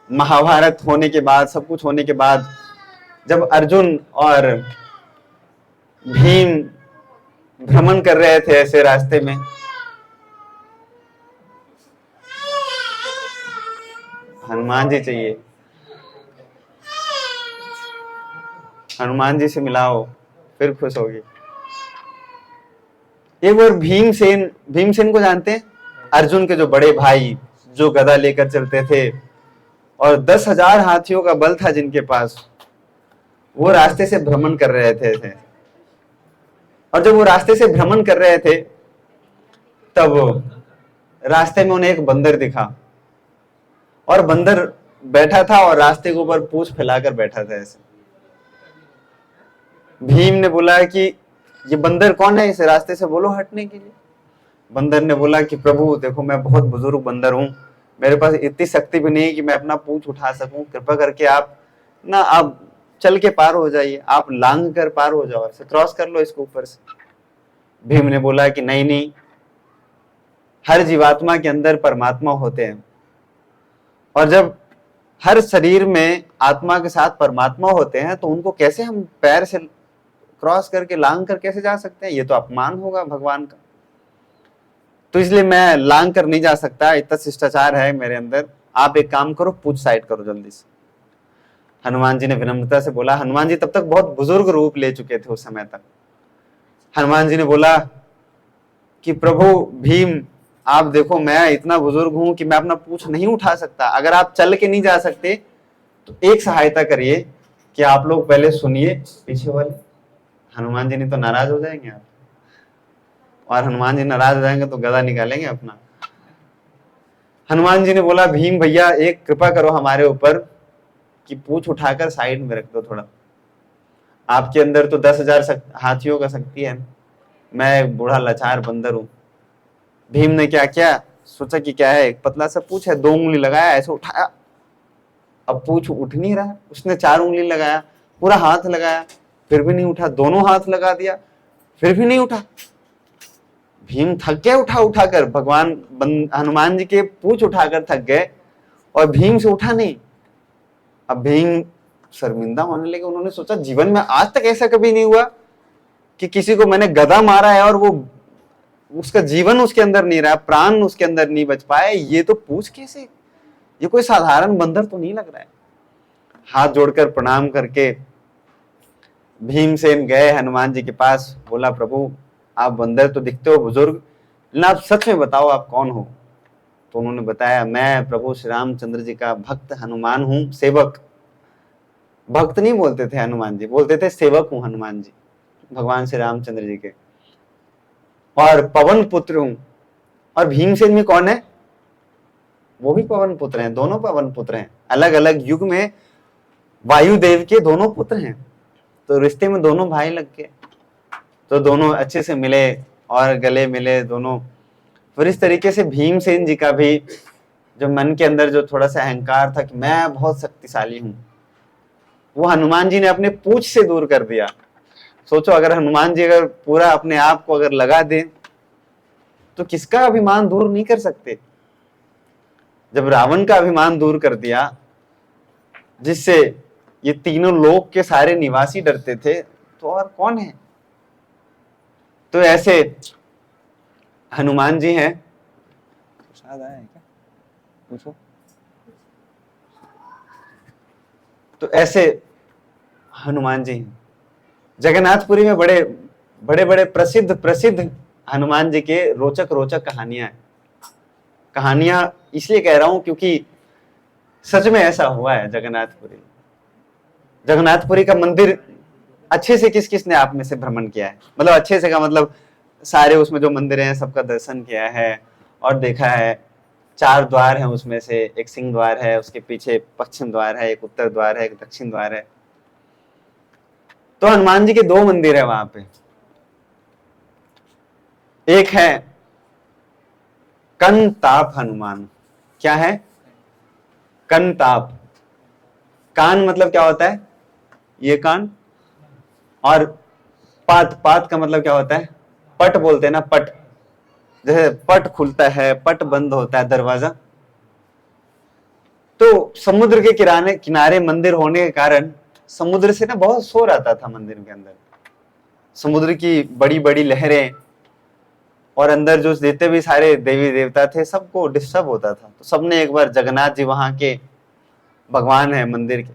महाभारत होने के बाद, सब कुछ होने के बाद, जब अर्जुन और भीम भ्रमण कर रहे थे ऐसे रास्ते में, हनुमान जी चाहिए, हनुमान जी से मिलाओ फिर खुश होगी। एक बार भीमसेन को जानते हैं? अर्जुन के जो बड़े भाई, जो गदा लेकर चलते थे और 10,000 हाथियों का बल था जिनके पास, वो रास्ते से भ्रमण कर रहे थे। और जब वो रास्ते से भ्रमण कर रहे थे तब रास्ते में उन्हें एक बंदर दिखा, और बंदर बैठा था और रास्ते के ऊपर पूंछ फैलाकर बैठा था ऐसे। भीम ने बोला कि ये बंदर कौन है, इस रास्ते से बोलो हटने के लिए। बंदर ने बोला कि प्रभु देखो मैं बहुत बुजुर्ग बंदर हूं, मेरे पास इतनी शक्ति भी नहीं कि मैं अपना पूंछ उठा सकूं, कृपा करके आप चल के पार हो जाइए, आप लांग कर पार हो जाओ, ऐसे क्रॉस कर लो इसको ऊपर से। भीम ने बोला कि नहीं नहीं, हर जीवात्मा के अंदर परमात्मा होते हैं, और जब हर शरीर में आत्मा के साथ परमात्मा होते हैं तो उनको कैसे हम पैर से क्रॉस करके लांग कर कैसे जा सकते हैं, ये तो अपमान होगा भगवान का। तो इसलिए मैं लांग कर नहीं जा सकता, इतना शिष्टाचार है मेरे अंदर, आप एक काम करो, पूछ साइड करो जल्दी से। हनुमान जी ने विनम्रता से बोला। हनुमान जी तब तक बहुत बुजुर्ग रूप ले चुके थे उस समय तक। हनुमान जी ने बोला कि प्रभु भीम, आप देखो मैं इतना बुजुर्ग हूं कि मैं अपना पूंछ नहीं उठा सकता, अगर आप चल के नहीं जा सकते तो एक सहायता करिए कि आप लोग पहले सुनिए पीछे वाले। हनुमान जी नहीं तो नाराज हो जाएंगे आप, और हनुमान जी नाराज हो जाएंगे तो गदा निकालेंगे अपना। हनुमान जी ने बोला भीम भैया एक कृपा करो हमारे ऊपर कि पूंछ उठाकर साइड में रख दो थोड़ा, आपके अंदर तो 10,000 हाथियों का शक्ति है, मैं एक बूढ़ा लाचार बंदर हूं। भीम ने क्या किया, सोचा कि क्या है, एक पतला सा पूंछ है, 2 उंगली लगाया, ऐसे उठाया, अब पूंछ उठ नहीं रहा। उसने 4 उंगली लगाया, पूरा हाथ लगाया, फिर भी नहीं उठा, दोनों हाथ लगा दिया, फिर भी नहीं उठा। भीम थक गए उठा उठाकर, भगवान हनुमान जी के पूंछ उठाकर थक गए, और भीम से उठा नहीं। अब भीम शर्मिंदा होने लगे, उन्होंने सोचा जीवन में आज तक ऐसा कभी नहीं हुआ कि किसी को मैंने गदा मारा है और वो उसका जीवन उसके अंदर नहीं रहा, प्राण उसके अंदर नहीं बच पाए, ये तो पूछ कैसे, ये कोई साधारण बंदर तो नहीं लग रहा है। हाथ जोड़कर प्रणाम करके भीमसेन गए हनुमान जी के पास, बोला प्रभु आप बंदर तो दिखते हो बुजुर्ग, लेकिन आप सच में बताओ आप कौन हो। तो उन्होंने बताया मैं प्रभु श्री रामचंद्र जी का भक्त हनुमान हूं, सेवक। भक्त नहीं बोलते थे हनुमान जी, बोलते थे सेवक हूं हनुमान जी, भगवान श्री रामचंद्र जी के, और पवन पुत्र हूं। और भीमसेन में कौन है, वो भी पवन पुत्र हैं, दोनों पवन पुत्र हैं, अलग अलग युग में वायुदेव के दोनों पुत्र हैं, तो रिश्ते में दोनों भाई लग गए, तो दोनों अच्छे से मिले और गले मिले दोनों। फिर इस तरीके से भीमसेन जी का भी जो मन के अंदर जो थोड़ा सा अहंकार था कि मैं बहुत शक्तिशाली हूं, वो हनुमान जी ने अपने पूंछ से दूर कर दिया, सोचो अगर हनुमान जी अगर पूरा अपने आप को अगर लगा दे तो किसका अभिमान दूर नहीं कर सकते। जब रावण का अभिमान दूर कर दिया, जिससे ये तीनों लोक के सारे निवासी डरते थे, तो और कौन है। तो ऐसे हनुमान जी हैं। प्रसाद आया है क्या, पूछो। तो ऐसे हनुमान जी हैं। जगन्नाथपुरी में बड़े बड़े बड़े प्रसिद्ध हनुमान जी के रोचक रोचक कहानियां हैं। कहानियां इसलिए कह रहा हूं क्योंकि सच में ऐसा हुआ है। जगन्नाथपुरी का मंदिर अच्छे से किस किस ने आप में से भ्रमण किया है? मतलब अच्छे से का मतलब सारे उसमें जो मंदिर हैं सबका दर्शन किया है और देखा है। 4 द्वार हैं उसमें से, एक सिंह द्वार है, उसके पीछे पश्चिम द्वार है, एक उत्तर द्वार है, एक दक्षिण द्वार है। तो हनुमान जी के 2 मंदिर है वहां पे। एक है कंताप हनुमान। क्या है? कंताप। कान मतलब क्या होता है? ये कान। और पात का मतलब क्या होता है? पट बोलते हैं ना, पट। जैसे पट खुलता है, पट बंद होता है, दरवाजा। तो समुद्र के किनारे मंदिर होने के कारण समुद्र से ना बहुत शोर आता था मंदिर के अंदर। समुद्र की बड़ी बड़ी लहरें और अंदर जो जितने भी सारे देवी देवता थे सबको डिस्टर्ब होता था। तो सबने एक बार, जगन्नाथ जी वहां के भगवान है मंदिर के,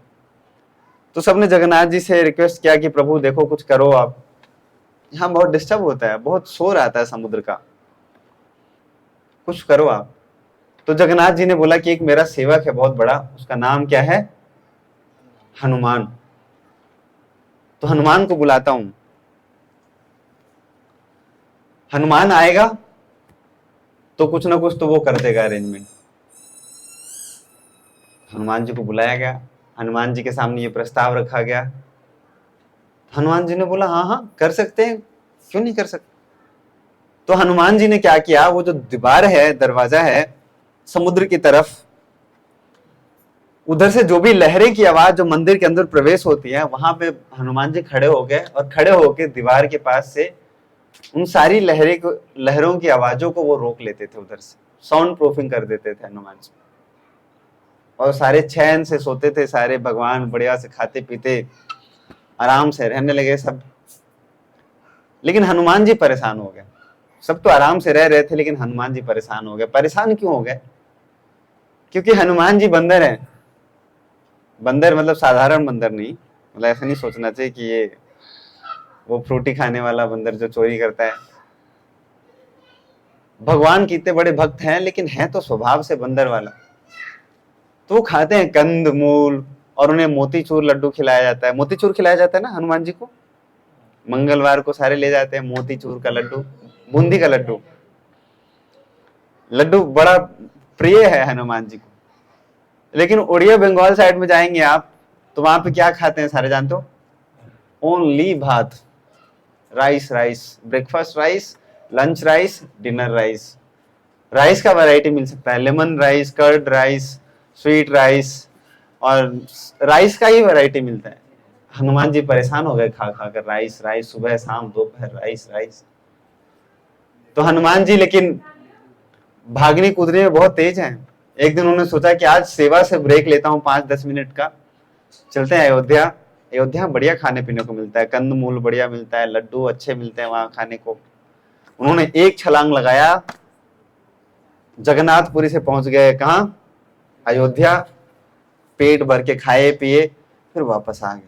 तो सबने जगन्नाथ जी से रिक्वेस्ट किया कि प्रभु देखो कुछ करो आप, यहाँ बहुत डिस्टर्ब होता है, बहुत शोर आता है समुद्र का, कुछ करो आप। तो जगन्नाथ जी ने बोला कि एक मेरा सेवक है बहुत बड़ा, उसका नाम क्या है? हनुमान। तो हनुमान को बुलाता हूं, हनुमान आएगा तो कुछ ना कुछ तो वो कर देगा अरेंजमेंट। हनुमान जी को बुलाया गया, हनुमान जी के सामने ये प्रस्ताव रखा गया। हनुमान जी ने बोला हाँ हाँ कर सकते हैं, क्यों नहीं कर सकते। तो हनुमान जी ने क्या किया, वो जो दीवार है, दरवाजा है समुद्र की तरफ, उधर से जो भी लहरें की आवाज जो मंदिर के अंदर प्रवेश होती है, वहां पे हनुमान जी खड़े हो गए और खड़े होके दीवार के पास से उन सारी लहरों की आवाजों को वो रोक लेते थे, उधर से साउंड प्रूफिंग कर देते थे हनुमान जी। और सारे चैन से सोते थे, सारे भगवान बढ़िया से खाते पीते आराम से रहने लगे सब। लेकिन हनुमान जी परेशान हो गए। सब तो आराम से रह रहे थे लेकिन हनुमान जी परेशान हो गए। परेशान क्यों हो गए? क्योंकि हनुमान जी बंदर हैं। बंदर मतलब साधारण बंदर नहीं, मतलब ऐसा नहीं सोचना चाहिए कि ये वो फ्रूटी खाने वाला बंदर जो चोरी करता है। भगवान के इतने बड़े भक्त हैं लेकिन हैं तो स्वभाव से बंदर वाला। तो वो खाते हैं कंद मूल, और उन्हें मोतीचूर लड्डू खिलाया जाता है। मोतीचूर खिलाया जाता है ना हनुमान जी को, मंगलवार को सारे ले जाते हैं मोतीचूर का लड्डू, बूंदी का लड्डू। लड्डू बड़ा प्रिय है हनुमान जी को। लेकिन उड़िया बंगाल साइड में जाएंगे आप तो वहां पे क्या खाते हैं सारे जानते हो? ओनली भात, rice, breakfast rice, lunch rice, dinner rice. Rice का वैरायटी मिल सकता है, lemon rice, curd rice, sweet rice, और राइस का ही वैरायटी मिलता है। हनुमान जी परेशान हो गए खा खा कर, राइस, सुबह शाम दोपहर राइस। तो हनुमान जी लेकिन भागने कूदने में बहुत तेज हैं। एक दिन उन्होंने सोचा कि आज सेवा से ब्रेक लेता हूँ 5-10 मिनट का, चलते हैं अयोध्या बढ़िया खाने पीने को मिलता है, कंद मूल बढ़िया मिलता है, लड्डू अच्छे मिलते हैं वहां खाने को। उन्होंने एक छलांग लगाया, जगन्नाथपुरी से पहुंच गए कहां? अयोध्या। पेट भर के खाए पिए, फिर वापस आ गए।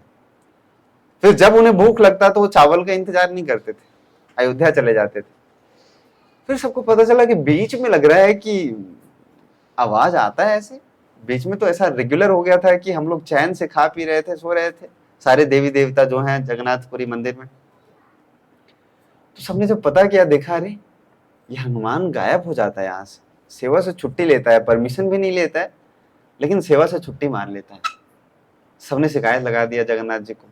फिर जब उन्हें भूख लगता तो वो चावल का इंतजार नहीं करते थे, अयोध्या चले जाते थे। फिर सबको पता चला कि बीच में लग रहा है कि आवाज आता है ऐसे। बीच में तो ऐसा रेगुलर हो गया था कि हम लोग चैन से खा पी रहे थे, सो रहे थे, सारे देवी देवता जो हैं जगन्नाथपुरी मंदिर में। तो सबने जब पता किया, देखा अरे ये हनुमान गायब हो जाता है यहाँ से, सेवा से छुट्टी लेता है, परमिशन भी नहीं लेता है लेकिन सेवा से छुट्टी मार लेता है। सबने शिकायत लगा दिया जगन्नाथ जी को।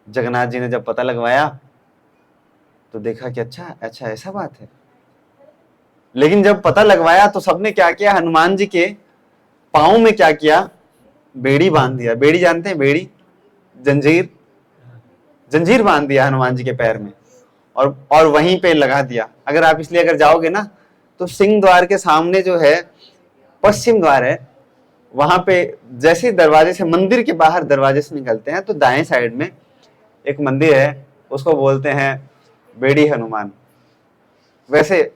जगन्नाथ जी ने जब पता लगवाया तो देखा कि अच्छा ऐसा बात है। लेकिन जब पता लगवाया तो सबने क्या किया, हनुमान जी के पाँव में क्या किया, बेड़ी बांध दिया। बेड़ी जानते हैं? बेड़ी, जंजीर। जंजीर बांध दिया हनुमान जी के पैर में और वहीं पे लगा दिया। अगर आप इसलिए अगर जाओगे ना तो सिंह द्वार के सामने जो है पश्चिम द्वार है, वहां पे जैसे दरवाजे से, मंदिर के बाहर दरवाजे से निकलते हैं तो दाएं साइड में एक मंदिर है, उसको बोलते हैं बेड़ी हनुमान। वैसे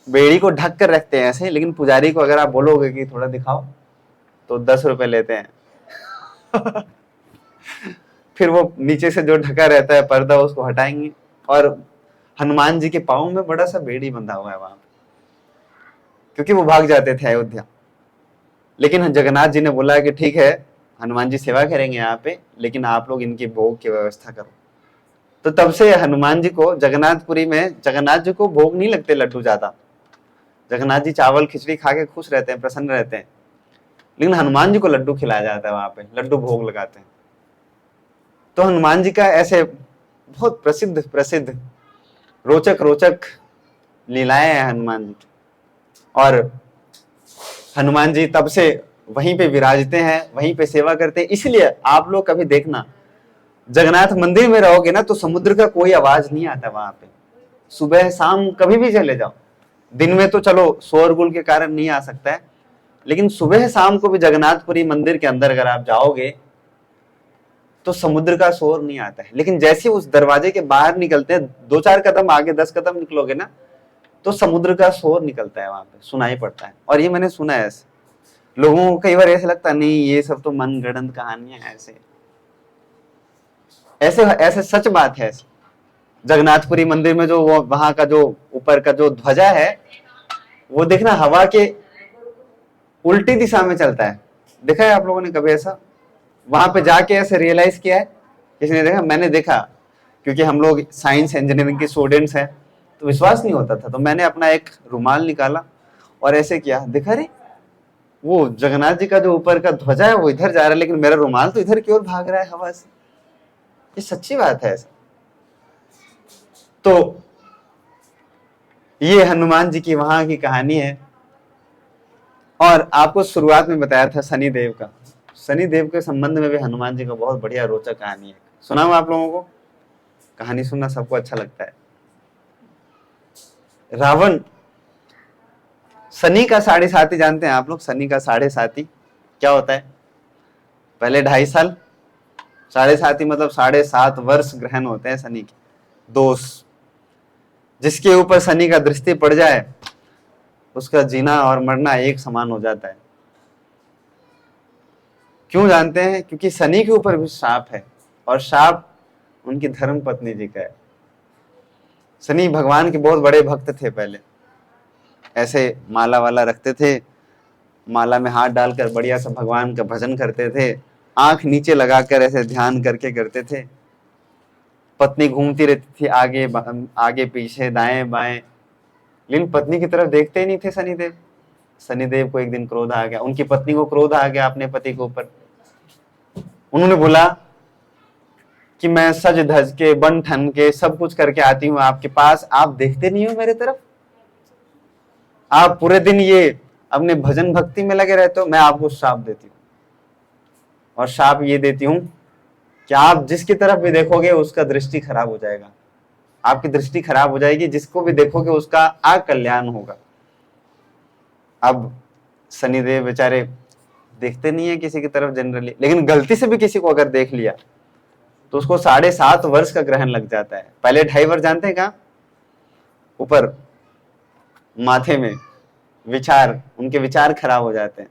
बेड़ी को ढक कर रखते हैं ऐसे, लेकिन पुजारी को अगर आप बोलोगे कि थोड़ा दिखाओ तो 10 रुपए लेते हैं। फिर वो नीचे से जो ढका रहता है पर्दा उसको हटाएंगे, और हनुमान जी के पाँव में बड़ा सा बेड़ी बंधा हुआ है वहां पे, क्योंकि वो भाग जाते थे अयोध्या। लेकिन जगन्नाथ जी ने बोला कि ठीक है, हनुमान जी सेवा करेंगे यहाँ पे, लेकिन आप लोग इनकी भोग की व्यवस्था करो। तो तब से हनुमान जी को जगन्नाथपुरी में, जगन्नाथ जी को भोग नहीं लगते लड्डू ज्यादा। जगन्नाथ जी चावल खिचड़ी खा के खुश रहते हैं, प्रसन्न रहते हैं, लेकिन हनुमान जी को लड्डू खिलाया जाता है, वहां पे लड्डू भोग लगाते हैं। तो हनुमान जी का ऐसे बहुत प्रसिद्ध प्रसिद्ध रोचक रोचक लीलाएं हैं हनुमान जी। और हनुमान जी तब से वहीं पे विराजते हैं, वहीं पे सेवा करते हैं। इसलिए आप लोग कभी देखना, जगन्नाथ मंदिर में रहोगे ना तो समुद्र का कोई आवाज नहीं आता वहां पे। सुबह शाम कभी भी चले जाओ, दिन में तो चलो शोरगुल के कारण नहीं आ सकता है, लेकिन सुबह शाम को भी जगन्नाथपुरी मंदिर के अंदर अगर आप जाओगे तो समुद्र का शोर नहीं आता है। लेकिन जैसे उस दरवाजे के बाहर निकलते हैं, 2-4 कदम आगे, 10 कदम निकलोगे ना तो समुद्र का शोर निकलता है, वहां पे सुनाई पड़ता है। और ये मैंने सुना है ऐसे। लोगों को कई बार ऐसा लगता है नहीं ये सब तो मनगढ़ंत कहानियां हैं, ऐसे ऐसे ऐसे सच बात है। जगन्नाथपुरी मंदिर में जो वो वहां का जो ऊपर का जो ध्वजा है, वो देखना हवा के उल्टी दिशा में चलता है। देखा है आप लोगों ने कभी ऐसा? वहां पे जाके ऐसे रियलाइज किया है? किसी ने देखा? मैंने देखा, क्योंकि हम लोग साइंस इंजीनियरिंग के स्टूडेंट्स हैं तो विश्वास नहीं होता था, तो मैंने अपना एक रुमाल निकाला और ऐसे किया, देखा रे वो जगन्नाथ जी का जो ऊपर का ध्वजा है वो इधर जा रहा है, लेकिन मेरा रुमाल तो इधर की ओर भाग रहा है हवा से। ये सच्ची बात है ऐसा। तो ये हनुमान जी की वहां की कहानी है। और आपको शुरुआत में बताया था शनिदेव का, शनिदेव के संबंध में भी हनुमान जी का बहुत बढ़िया रोचक कहानी है। सुनाऊं आप लोगों को? कहानी सुनना सबको अच्छा लगता है। रावण, शनि का 7.5 जानते हैं आप लोग? शनि का 7.5 क्या होता है? पहले 2.5 साल, 7.5 मतलब 7.5 वर्ष ग्रहण होते हैं शनि के दोष। जिसके ऊपर शनि का दृष्टि पड़ जाए उसका जीना और मरना एक समान हो जाता है। क्यों जानते हैं? क्योंकि शनि के ऊपर भी शाप है, और शाप उनकी धर्म पत्नी जी का है। शनि भगवान के बहुत बड़े भक्त थे। पहले ऐसे माला वाला रखते थे, माला में हाथ डालकर बढ़िया सा भगवान का भजन करते थे, आंख नीचे लगाकर ऐसे ध्यान करके करते थे। पत्नी घूमती रहती थी आगे आगे पीछे दाएं बाएं, लेकिन पत्नी की तरफ देखते ही नहीं थे शनिदेव। शनिदेव को एक दिन क्रोध आ गया, उनकी पत्नी को क्रोध आ गया अपने पति के ऊपर। उन्होंने बोला कि मैं सज धज के बन ठन के सब कुछ करके आती हूँ आपके पास, आप देखते नहीं हो मेरे तरफ, आप पूरे दिन ये अपने भजन भक्ति में लगे रहते हो। मैं आपको श्राप देती हूँ, और श्राप ये देती हूँ कि आप जिसकी तरफ भी देखोगे उसका दृष्टि खराब हो जाएगा, आपकी दृष्टि खराब हो जाएगी, जिसको भी देखोगे उसका अकल्याण होगा। अब शनिदेव बेचारे देखते नहीं है किसी की तरफ जनरली, लेकिन गलती से भी किसी को अगर देख लिया तो उसको 7.5 वर्ष का ग्रहण लग जाता है। पहले 2.5 वर्ष जानते हैं कहाँ? ऊपर माथे में विचार, उनके विचार खराब हो जाते हैं,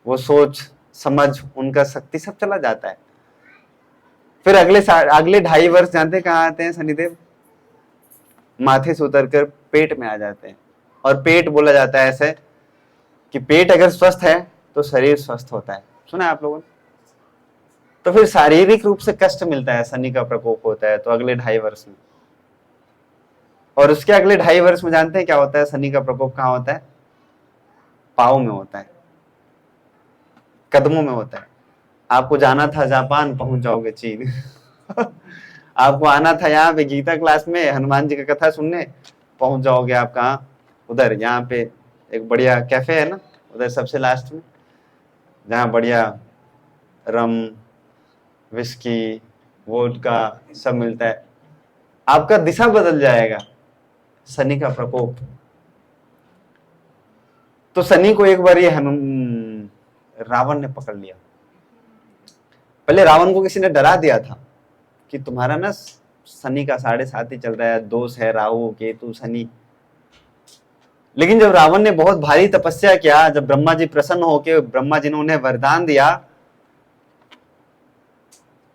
वो सोच समझ उनका शक्ति सब चला जाता है। फिर अगले 2.5 वर्ष जानते हैं कहाँ आते हैं शनिदेव? माथे से उतरकर पेट में आ जाते हैं। और पेट बोला जाता है ऐसे कि पेट अगर स्वस्थ है तो शरीर स्वस्थ होता है। सुना है आप लोगों ने? तो फिर शारीरिक रूप से कष्ट मिलता है, शनि का प्रकोप होता है तो अगले 2.5 वर्ष में। और उसके अगले 2.5 वर्ष में जानते हैं क्या होता है? शनि का प्रकोप कहाँ होता है? पाँव में होता है, कदमों में होता है। आपको जाना था जापान, पहुंच जाओगे चीन। आपको आना था यहाँ पे गीता क्लास में हनुमान जी का कथा सुनने, पहुंच जाओगे आप कहाँ? उधर, यहाँ पे एक बढ़िया कैफे है ना उधर सबसे लास्ट में, जहाँ बढ़िया रम विस्की वोडका सब मिलता है, आपका दिशा बदल जाएगा। शनि का प्रकोप। तो शनि को एक बार ये रावण ने पकड़ लिया। पहले रावण को किसी ने डरा दिया था कि तुम्हारा ना शनि का 7.5 ही चल रहा है, दोष है, राहु केतु शनि। लेकिन जब रावण ने बहुत भारी तपस्या किया, जब ब्रह्मा जी प्रसन्न होकर ब्रह्मा जी ने उन्हें वरदान दिया,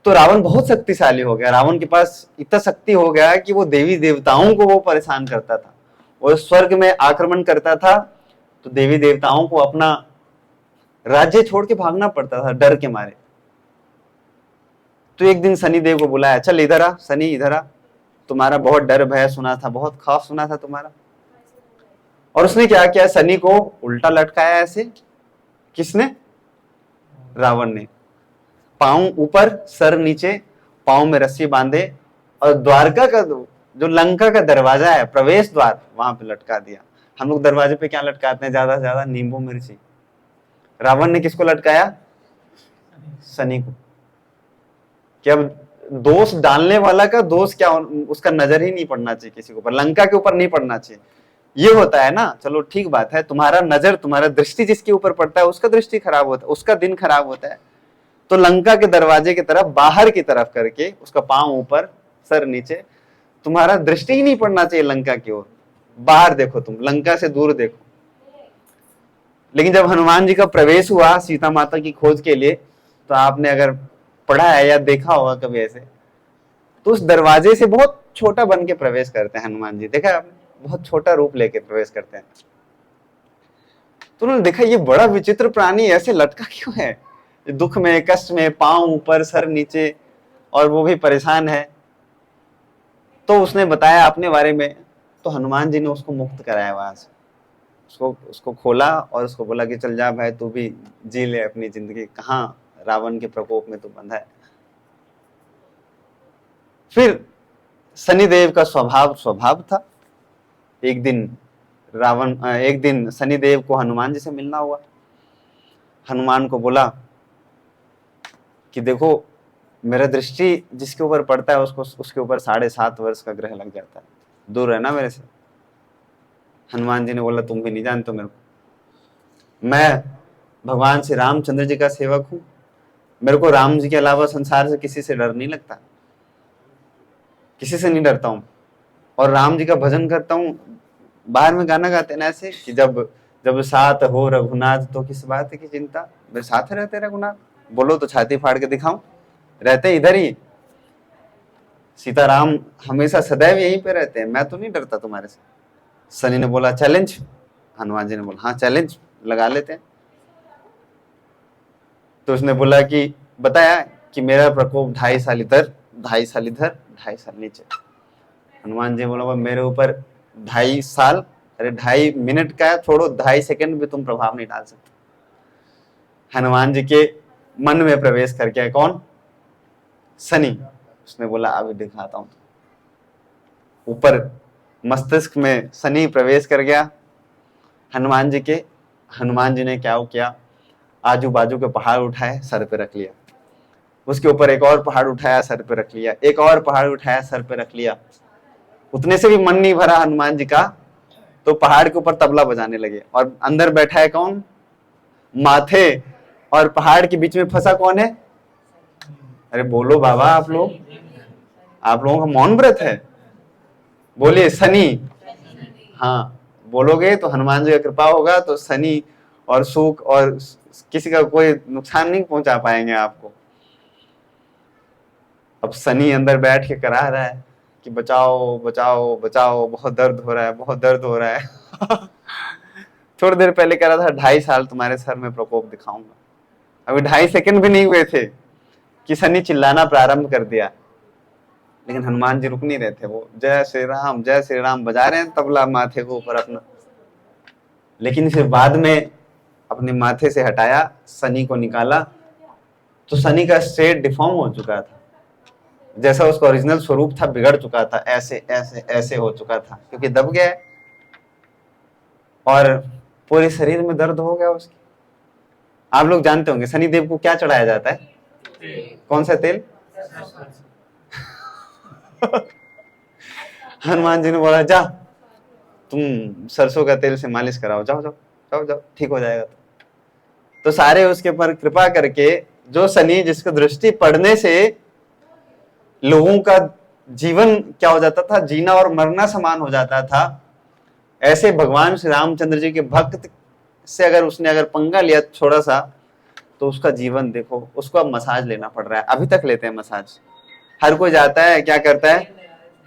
तो रावण बहुत शक्तिशाली हो गया। रावण के पास इतना शक्ति हो गया कि वो देवी देवताओं को वो परेशान करता था। वो स्वर्ग में आक्रमण करता था तो देवी देवताओं को अपना राज्य छोड़ के भागना पड़ता था डर के मारे। तो एक दिन शनि देव को बुलाया, चल इधर आ शनि, इधर आ, तुम्हारा बहुत डर भय सुना था, बहुत खौफ सुना था तुम्हारा। और उसने क्या किया, शनि को उल्टा लटकाया ऐसे। किसने? रावण ने। पांव ऊपर सर नीचे, पांव में रस्सी बांधे और द्वारका का जो लंका का दरवाजा है, प्रवेश द्वार, वहां पे लटका दिया। हम लोग दरवाजे पे क्या लटकाते हैं ज्यादा से ज्यादा? नींबू मिर्ची। रावण ने किसको लटकाया? शनि को। कि अब दोष डालने वाला का दोष क्या, उसका नजर ही नहीं पड़ना चाहिए किसी के ऊपर, लंका के ऊपर नहीं पड़ना चाहिए। ये होता है ना, चलो ठीक बात है, तुम्हारा नजर, तुम्हारा दृष्टि जिसके ऊपर पड़ता है उसका दृष्टि खराब होता है, उसका दिन खराब होता है। तो लंका के दरवाजे की तरफ, बाहर की तरफ करके, उसका पांव ऊपर सर नीचे, तुम्हारा दृष्टि ही नहीं पड़ना चाहिए लंका की ओर। बाहर देखो, तुम लंका से दूर देखो। लेकिन जब हनुमान जी का प्रवेश हुआ सीता माता की खोज के लिए, तो आपने अगर पढ़ा है या देखा होगा कभी ऐसे, तो उस दरवाजे से बहुत छोटा बन के प्रवेश करते हैं हनुमान जी। देखा है आपने? बहुत छोटा रूप लेके प्रवेश करते हैं। तो उन्होंने देखा ये बड़ा विचित्र प्राणी ऐसे लटका क्यों है, दुख में कष्ट में, पांव ऊपर सर नीचे, और वो भी परेशान है। तो उसने बताया अपने बारे में। तो हनुमान जी ने उसको मुक्त कराया वहां से, उसको खोला और उसको बोला कि चल जा भाई, तू भी जी ले अपनी जिंदगी, कहाँ रावण के प्रकोप में तू बंधा है। फिर शनिदेव का स्वभाव था। एक दिन शनिदेव को हनुमान जी से मिलना हुआ। हनुमान को बोला कि देखो, मेरा दृष्टि जिसके ऊपर पड़ता है उसके ऊपर 7.5 वर्ष का ग्रह लग जाता है, दूर रहना मेरे से। हनुमान जी ने बोला, तुम भी नहीं जानते मेरे को, मैं भगवान श्री रामचंद्र जी का सेवक हूं, मेरे को राम जी के अलावा संसार से किसी से डर नहीं लगता, किसी से नहीं डरता हूं, और राम जी का भजन करता हूं। बाहर में गाना गाते ना ऐसे कि जब साथ हो रघुनाथ तो किस बात की चिंता, मेरे साथ रहते रघुनाथ, बोलो तो छाती फाड़ के दिखाऊं, रहते इधर ही, सीताराम हमेशा सदैव यहीं पे रहते हैं, मैं तो नहीं डरता तुम्हारे से। शनि ने बोला चैलेंज। हनुमान जी ने बोला हाँ चैलेंज लगा लेते हैं। तो उसने बोला कि बताया कि मेरा प्रकोप 2.5 साल इधर, 2.5 साल इधर, 2.5 साल नीचे। हनुमान जी बोला मेरे ऊपर 2.5 साल, अरे 2.5 मिनट का छोड़ो, 2.5 सेकंड भी तुम प्रभाव नहीं डाल सकते। हनुमान जी के मन में प्रवेश कर गया कौन? शनि। उसने बोला अभी दिखाता हूं। ऊपर मस्तिष्क में शनि प्रवेश कर गया हनुमान जी के। हनुमान जी ने क्या किया, आजू बाजू के पहाड़ उठाए, सर पे रख लिया, उसके ऊपर एक और पहाड़ उठाया, सर पे रख लिया, एक और पहाड़ उठाया, सर पे रख लिया। उतने से भी मन नहीं भरा हनुमान जी का, तो पहाड़ के ऊपर तबला बजाने लगे। और अंदर बैठा है कौन? माथे, और पहाड़ के बीच में फंसा कौन है? अरे बोलो बाबा, आप लोगों का मौन व्रत है, बोलिए शनि। हाँ बोलोगे तो हनुमान जी का कृपा होगा, तो शनि और सुख और किसी का कोई नुकसान नहीं पहुंचा पाएंगे आपको। अब शनि अंदर बैठ के करा रहा है कि बचाओ बचाओ बचाओ, बहुत दर्द हो रहा है, बहुत दर्द हो रहा है। थोड़ी देर पहले कह रहा था 2.5 साल तुम्हारे सर में प्रकोप दिखाऊंगा। अभी 2.5 सेकंड भी नहीं हुए थे कि शनि चिल्लाना प्रारंभ कर दिया। लेकिन हनुमान जी रुक नहीं रहे थे, वो जय श्री राम बजा रहे हैं तबला माथे को ऊपर अपना। लेकिन फिर बाद में अपने माथे से हटाया, शनि को निकाला, तो शनि का स्टेट डिफॉर्म हो चुका था, जैसा उसका ओरिजिनल स्वरूप था बिगड़ चुका था, ऐसे ऐसे ऐसे हो चुका था, क्योंकि दब गया है और पूरे शरीर में दर्द हो गया उसकी। आप लोग जानते होंगे शनि देव को क्या चढ़ाया जाता है? कौन सा तेल? हनुमान जी ने बोला जा तुम सरसों का तेल से मालिश कराओ, जाओ जाओ जाओ जाओ, ठीक हो जाएगा। तो सारे उसके ऊपर कृपा करके, जो शनि जिसको दृष्टि पड़ने से लोगों का जीवन क्या हो जाता था, जीना और मरना समान हो जाता था, ऐसे भगवान श्री रामचंद्र जी के भक्त से अगर उसने अगर पंगा लिया थोड़ा सा, तो उसका जीवन देखो, उसको अब मसाज लेना पड़ रहा है। अभी तक लेते हैं मसाज, हर कोई जाता है क्या करता है,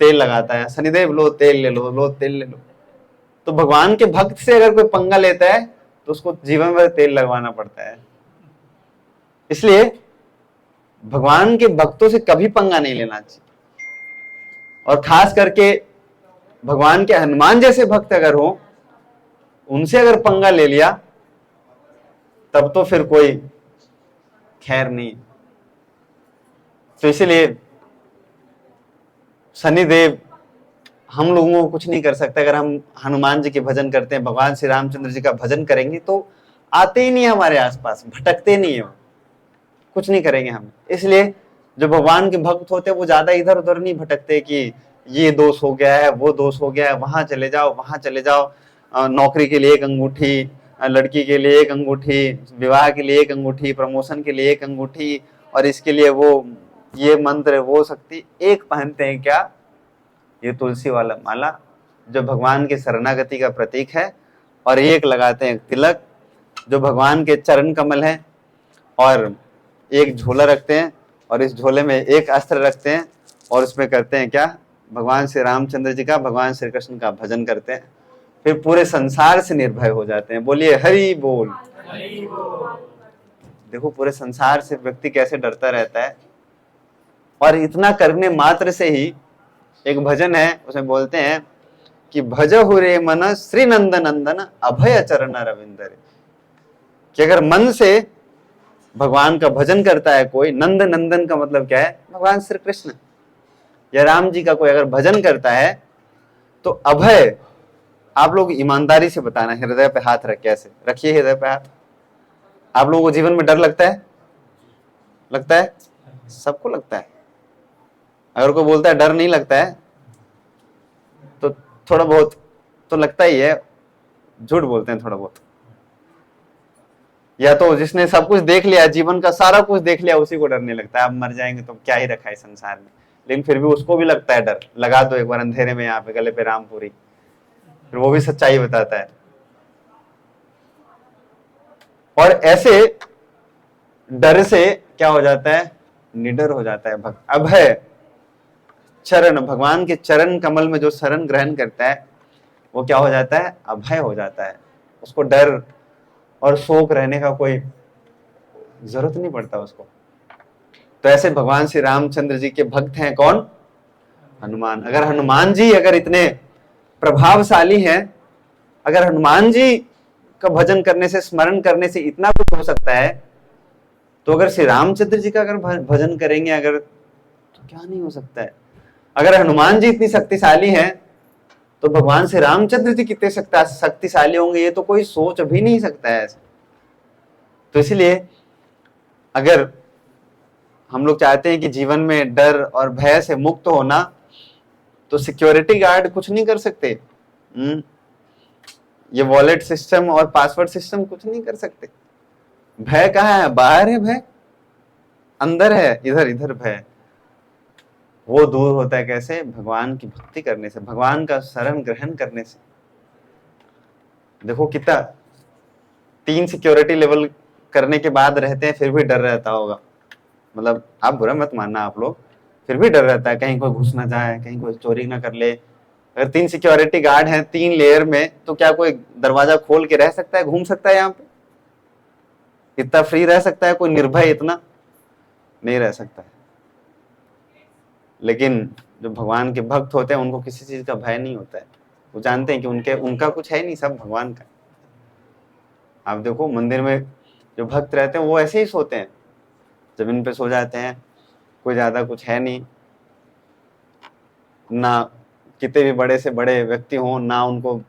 तेल लगाता है, शनिदेव लो तेल ले लो, लो तेल ले लो। तो भगवान के भक्त से अगर कोई पंगा लेता है तो उसको जीवन भर तेल लगवाना पड़ता है। इसलिए भगवान के भक्तों से कभी पंगा नहीं लेना चाहिए, और खास करके भगवान के हनुमान जैसे भक्त अगर हो, उनसे अगर पंगा ले लिया तब तो फिर कोई खैर नहीं। तो इसलिए शनिदेव हम लोगों को कुछ नहीं कर सकते। अगर हम हनुमान जी के भजन करते हैं, भगवान श्री रामचंद्र जी का भजन करेंगे, तो आते ही नहीं हमारे आसपास, भटकते नहीं है, कुछ नहीं करेंगे हम। इसलिए जो भगवान के भक्त होते हैं वो ज्यादा इधर उधर नहीं भटकते कि ये दोष हो गया है, वो दोष हो गया है, वहां चले जाओ, वहां चले जाओ, नौकरी के लिए एक अंगूठी, लड़की के लिए एक अंगूठी, विवाह के लिए एक अंगूठी, प्रमोशन के लिए एक अंगूठी, और इसके लिए वो ये मंत्र वो शक्ति। एक पहनते हैं क्या, ये तुलसी वाला माला जो भगवान के शरणागति का प्रतीक है, और एक लगाते हैं तिलक जो भगवान के चरण कमल है, और एक झोला रखते हैं और इस झोले में एक अस्त्र रखते हैं, और उसमें करते हैं क्या, भगवान श्री रामचंद्र जी का, भगवान श्री कृष्ण का भजन करते हैं, फिर पूरे संसार से निर्भय हो जाते हैं। बोलिए हरि बोल। देखो पूरे संसार से व्यक्ति कैसे डरता रहता है। और इतना करने मात्र से ही, एक भजन है उसमें बोलते हैं कि भजहु रे मन श्री नंद नंदन अभय चरण रविंदर, कि अगर मन से भगवान का भजन करता है कोई, नंद नंदन का मतलब क्या है, भगवान श्री कृष्ण या राम जी का कोई अगर भजन करता है, तो अभय, आप लोग ईमानदारी से बताना, हृदय पे हाथ रख, कैसे रखिए हृदय पे हाथ। आप लोगों को जीवन में डर लगता है? लगता है, सबको लगता है। अगर कोई बोलता है डर नहीं लगता है, तो थोड़ा बहुत तो लगता ही है, झूठ बोलते हैं थोड़ा बहुत। या तो जिसने सब कुछ देख लिया, जीवन का सारा कुछ देख लिया, उसी को डर नहीं लगता है, अब मर जाएंगे तो क्या ही रखा है संसार में। लेकिन फिर भी उसको भी लगता है डर। लगा दो एक बार अंधेरे में यहाँ पे गले पे रामपुरी, फिर वो भी सच्चाई बताता है। और ऐसे डर से क्या हो जाता है, निडर हो जाता है भक्त। अभय चरण, भगवान के चरण कमल में जो शरण ग्रहण करता है वो क्या हो जाता है, अभय हो जाता है। उसको डर और शोक रहने का कोई जरूरत नहीं पड़ता उसको। तो ऐसे भगवान श्री रामचंद्र जी के भक्त हैं कौन, हनुमान। अगर हनुमान जी अगर इतने प्रभावशाली हैं, अगर हनुमान जी का भजन करने से, स्मरण करने से इतना कुछ हो सकता है, तो अगर श्री रामचंद्र जी का अगर भजन करेंगे अगर, तो क्या नहीं हो सकता है। अगर हनुमान जी इतनी शक्तिशाली हैं, तो भगवान श्री रामचंद्र जी कितने शक्तिशाली होंगे, ये तो कोई सोच भी नहीं सकता है ऐसा। तो इसलिए अगर हम लोग चाहते हैं कि जीवन में डर और भय से मुक्त होना, तो सिक्योरिटी गार्ड कुछ नहीं कर सकते। ये वॉलेट सिस्टम और पासवर्ड सिस्टम कुछ नहीं कर सकते। भय कहाँ है, बाहर है भय, अंदर है इधर इधर भय। वो दूर होता है कैसे, भगवान की भक्ति करने से, भगवान का शरण ग्रहण करने से। देखो कितना 3 सिक्योरिटी लेवल करने के बाद रहते हैं, फिर भी डर रहता होगा। मतलब आप बुरा मत मानना, आप लोग, फिर भी डर रहता है कहीं कोई घुस ना जाए, कहीं कोई चोरी ना कर ले। अगर 3 सिक्योरिटी गार्ड हैं 3 लेयर में, तो क्या कोई दरवाजा खोल के रह सकता है, घूम सकता है यहाँ पे? इतना फ्री रह सकता है कोई निर्भय? इतना नहीं रह सकता है। लेकिन जो भगवान के भक्त होते हैं उनको किसी चीज का भय नहीं होता है। वो जानते हैं कि उनका कुछ है नहीं, सब भगवान का। आप देखो मंदिर में जो भक्त रहते हैं वो ऐसे ही सोते हैं, जमीन पे सो जाते हैं, कोई ज्यादा कुछ है नहीं। ना कितने भी बड़े से बड़े व्यक्ति हों, ना उनको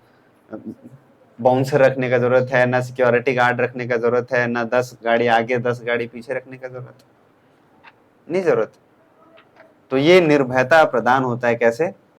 बाउंसर रखने का जरूरत है, ना सिक्योरिटी गार्ड रखने का जरूरत है, ना 10 गाड़ी आगे 10 गाड़ी पीछे रखने का जरूरत नहीं, जरूरत। तो ये निर्भयता प्रदान होता है कैसे?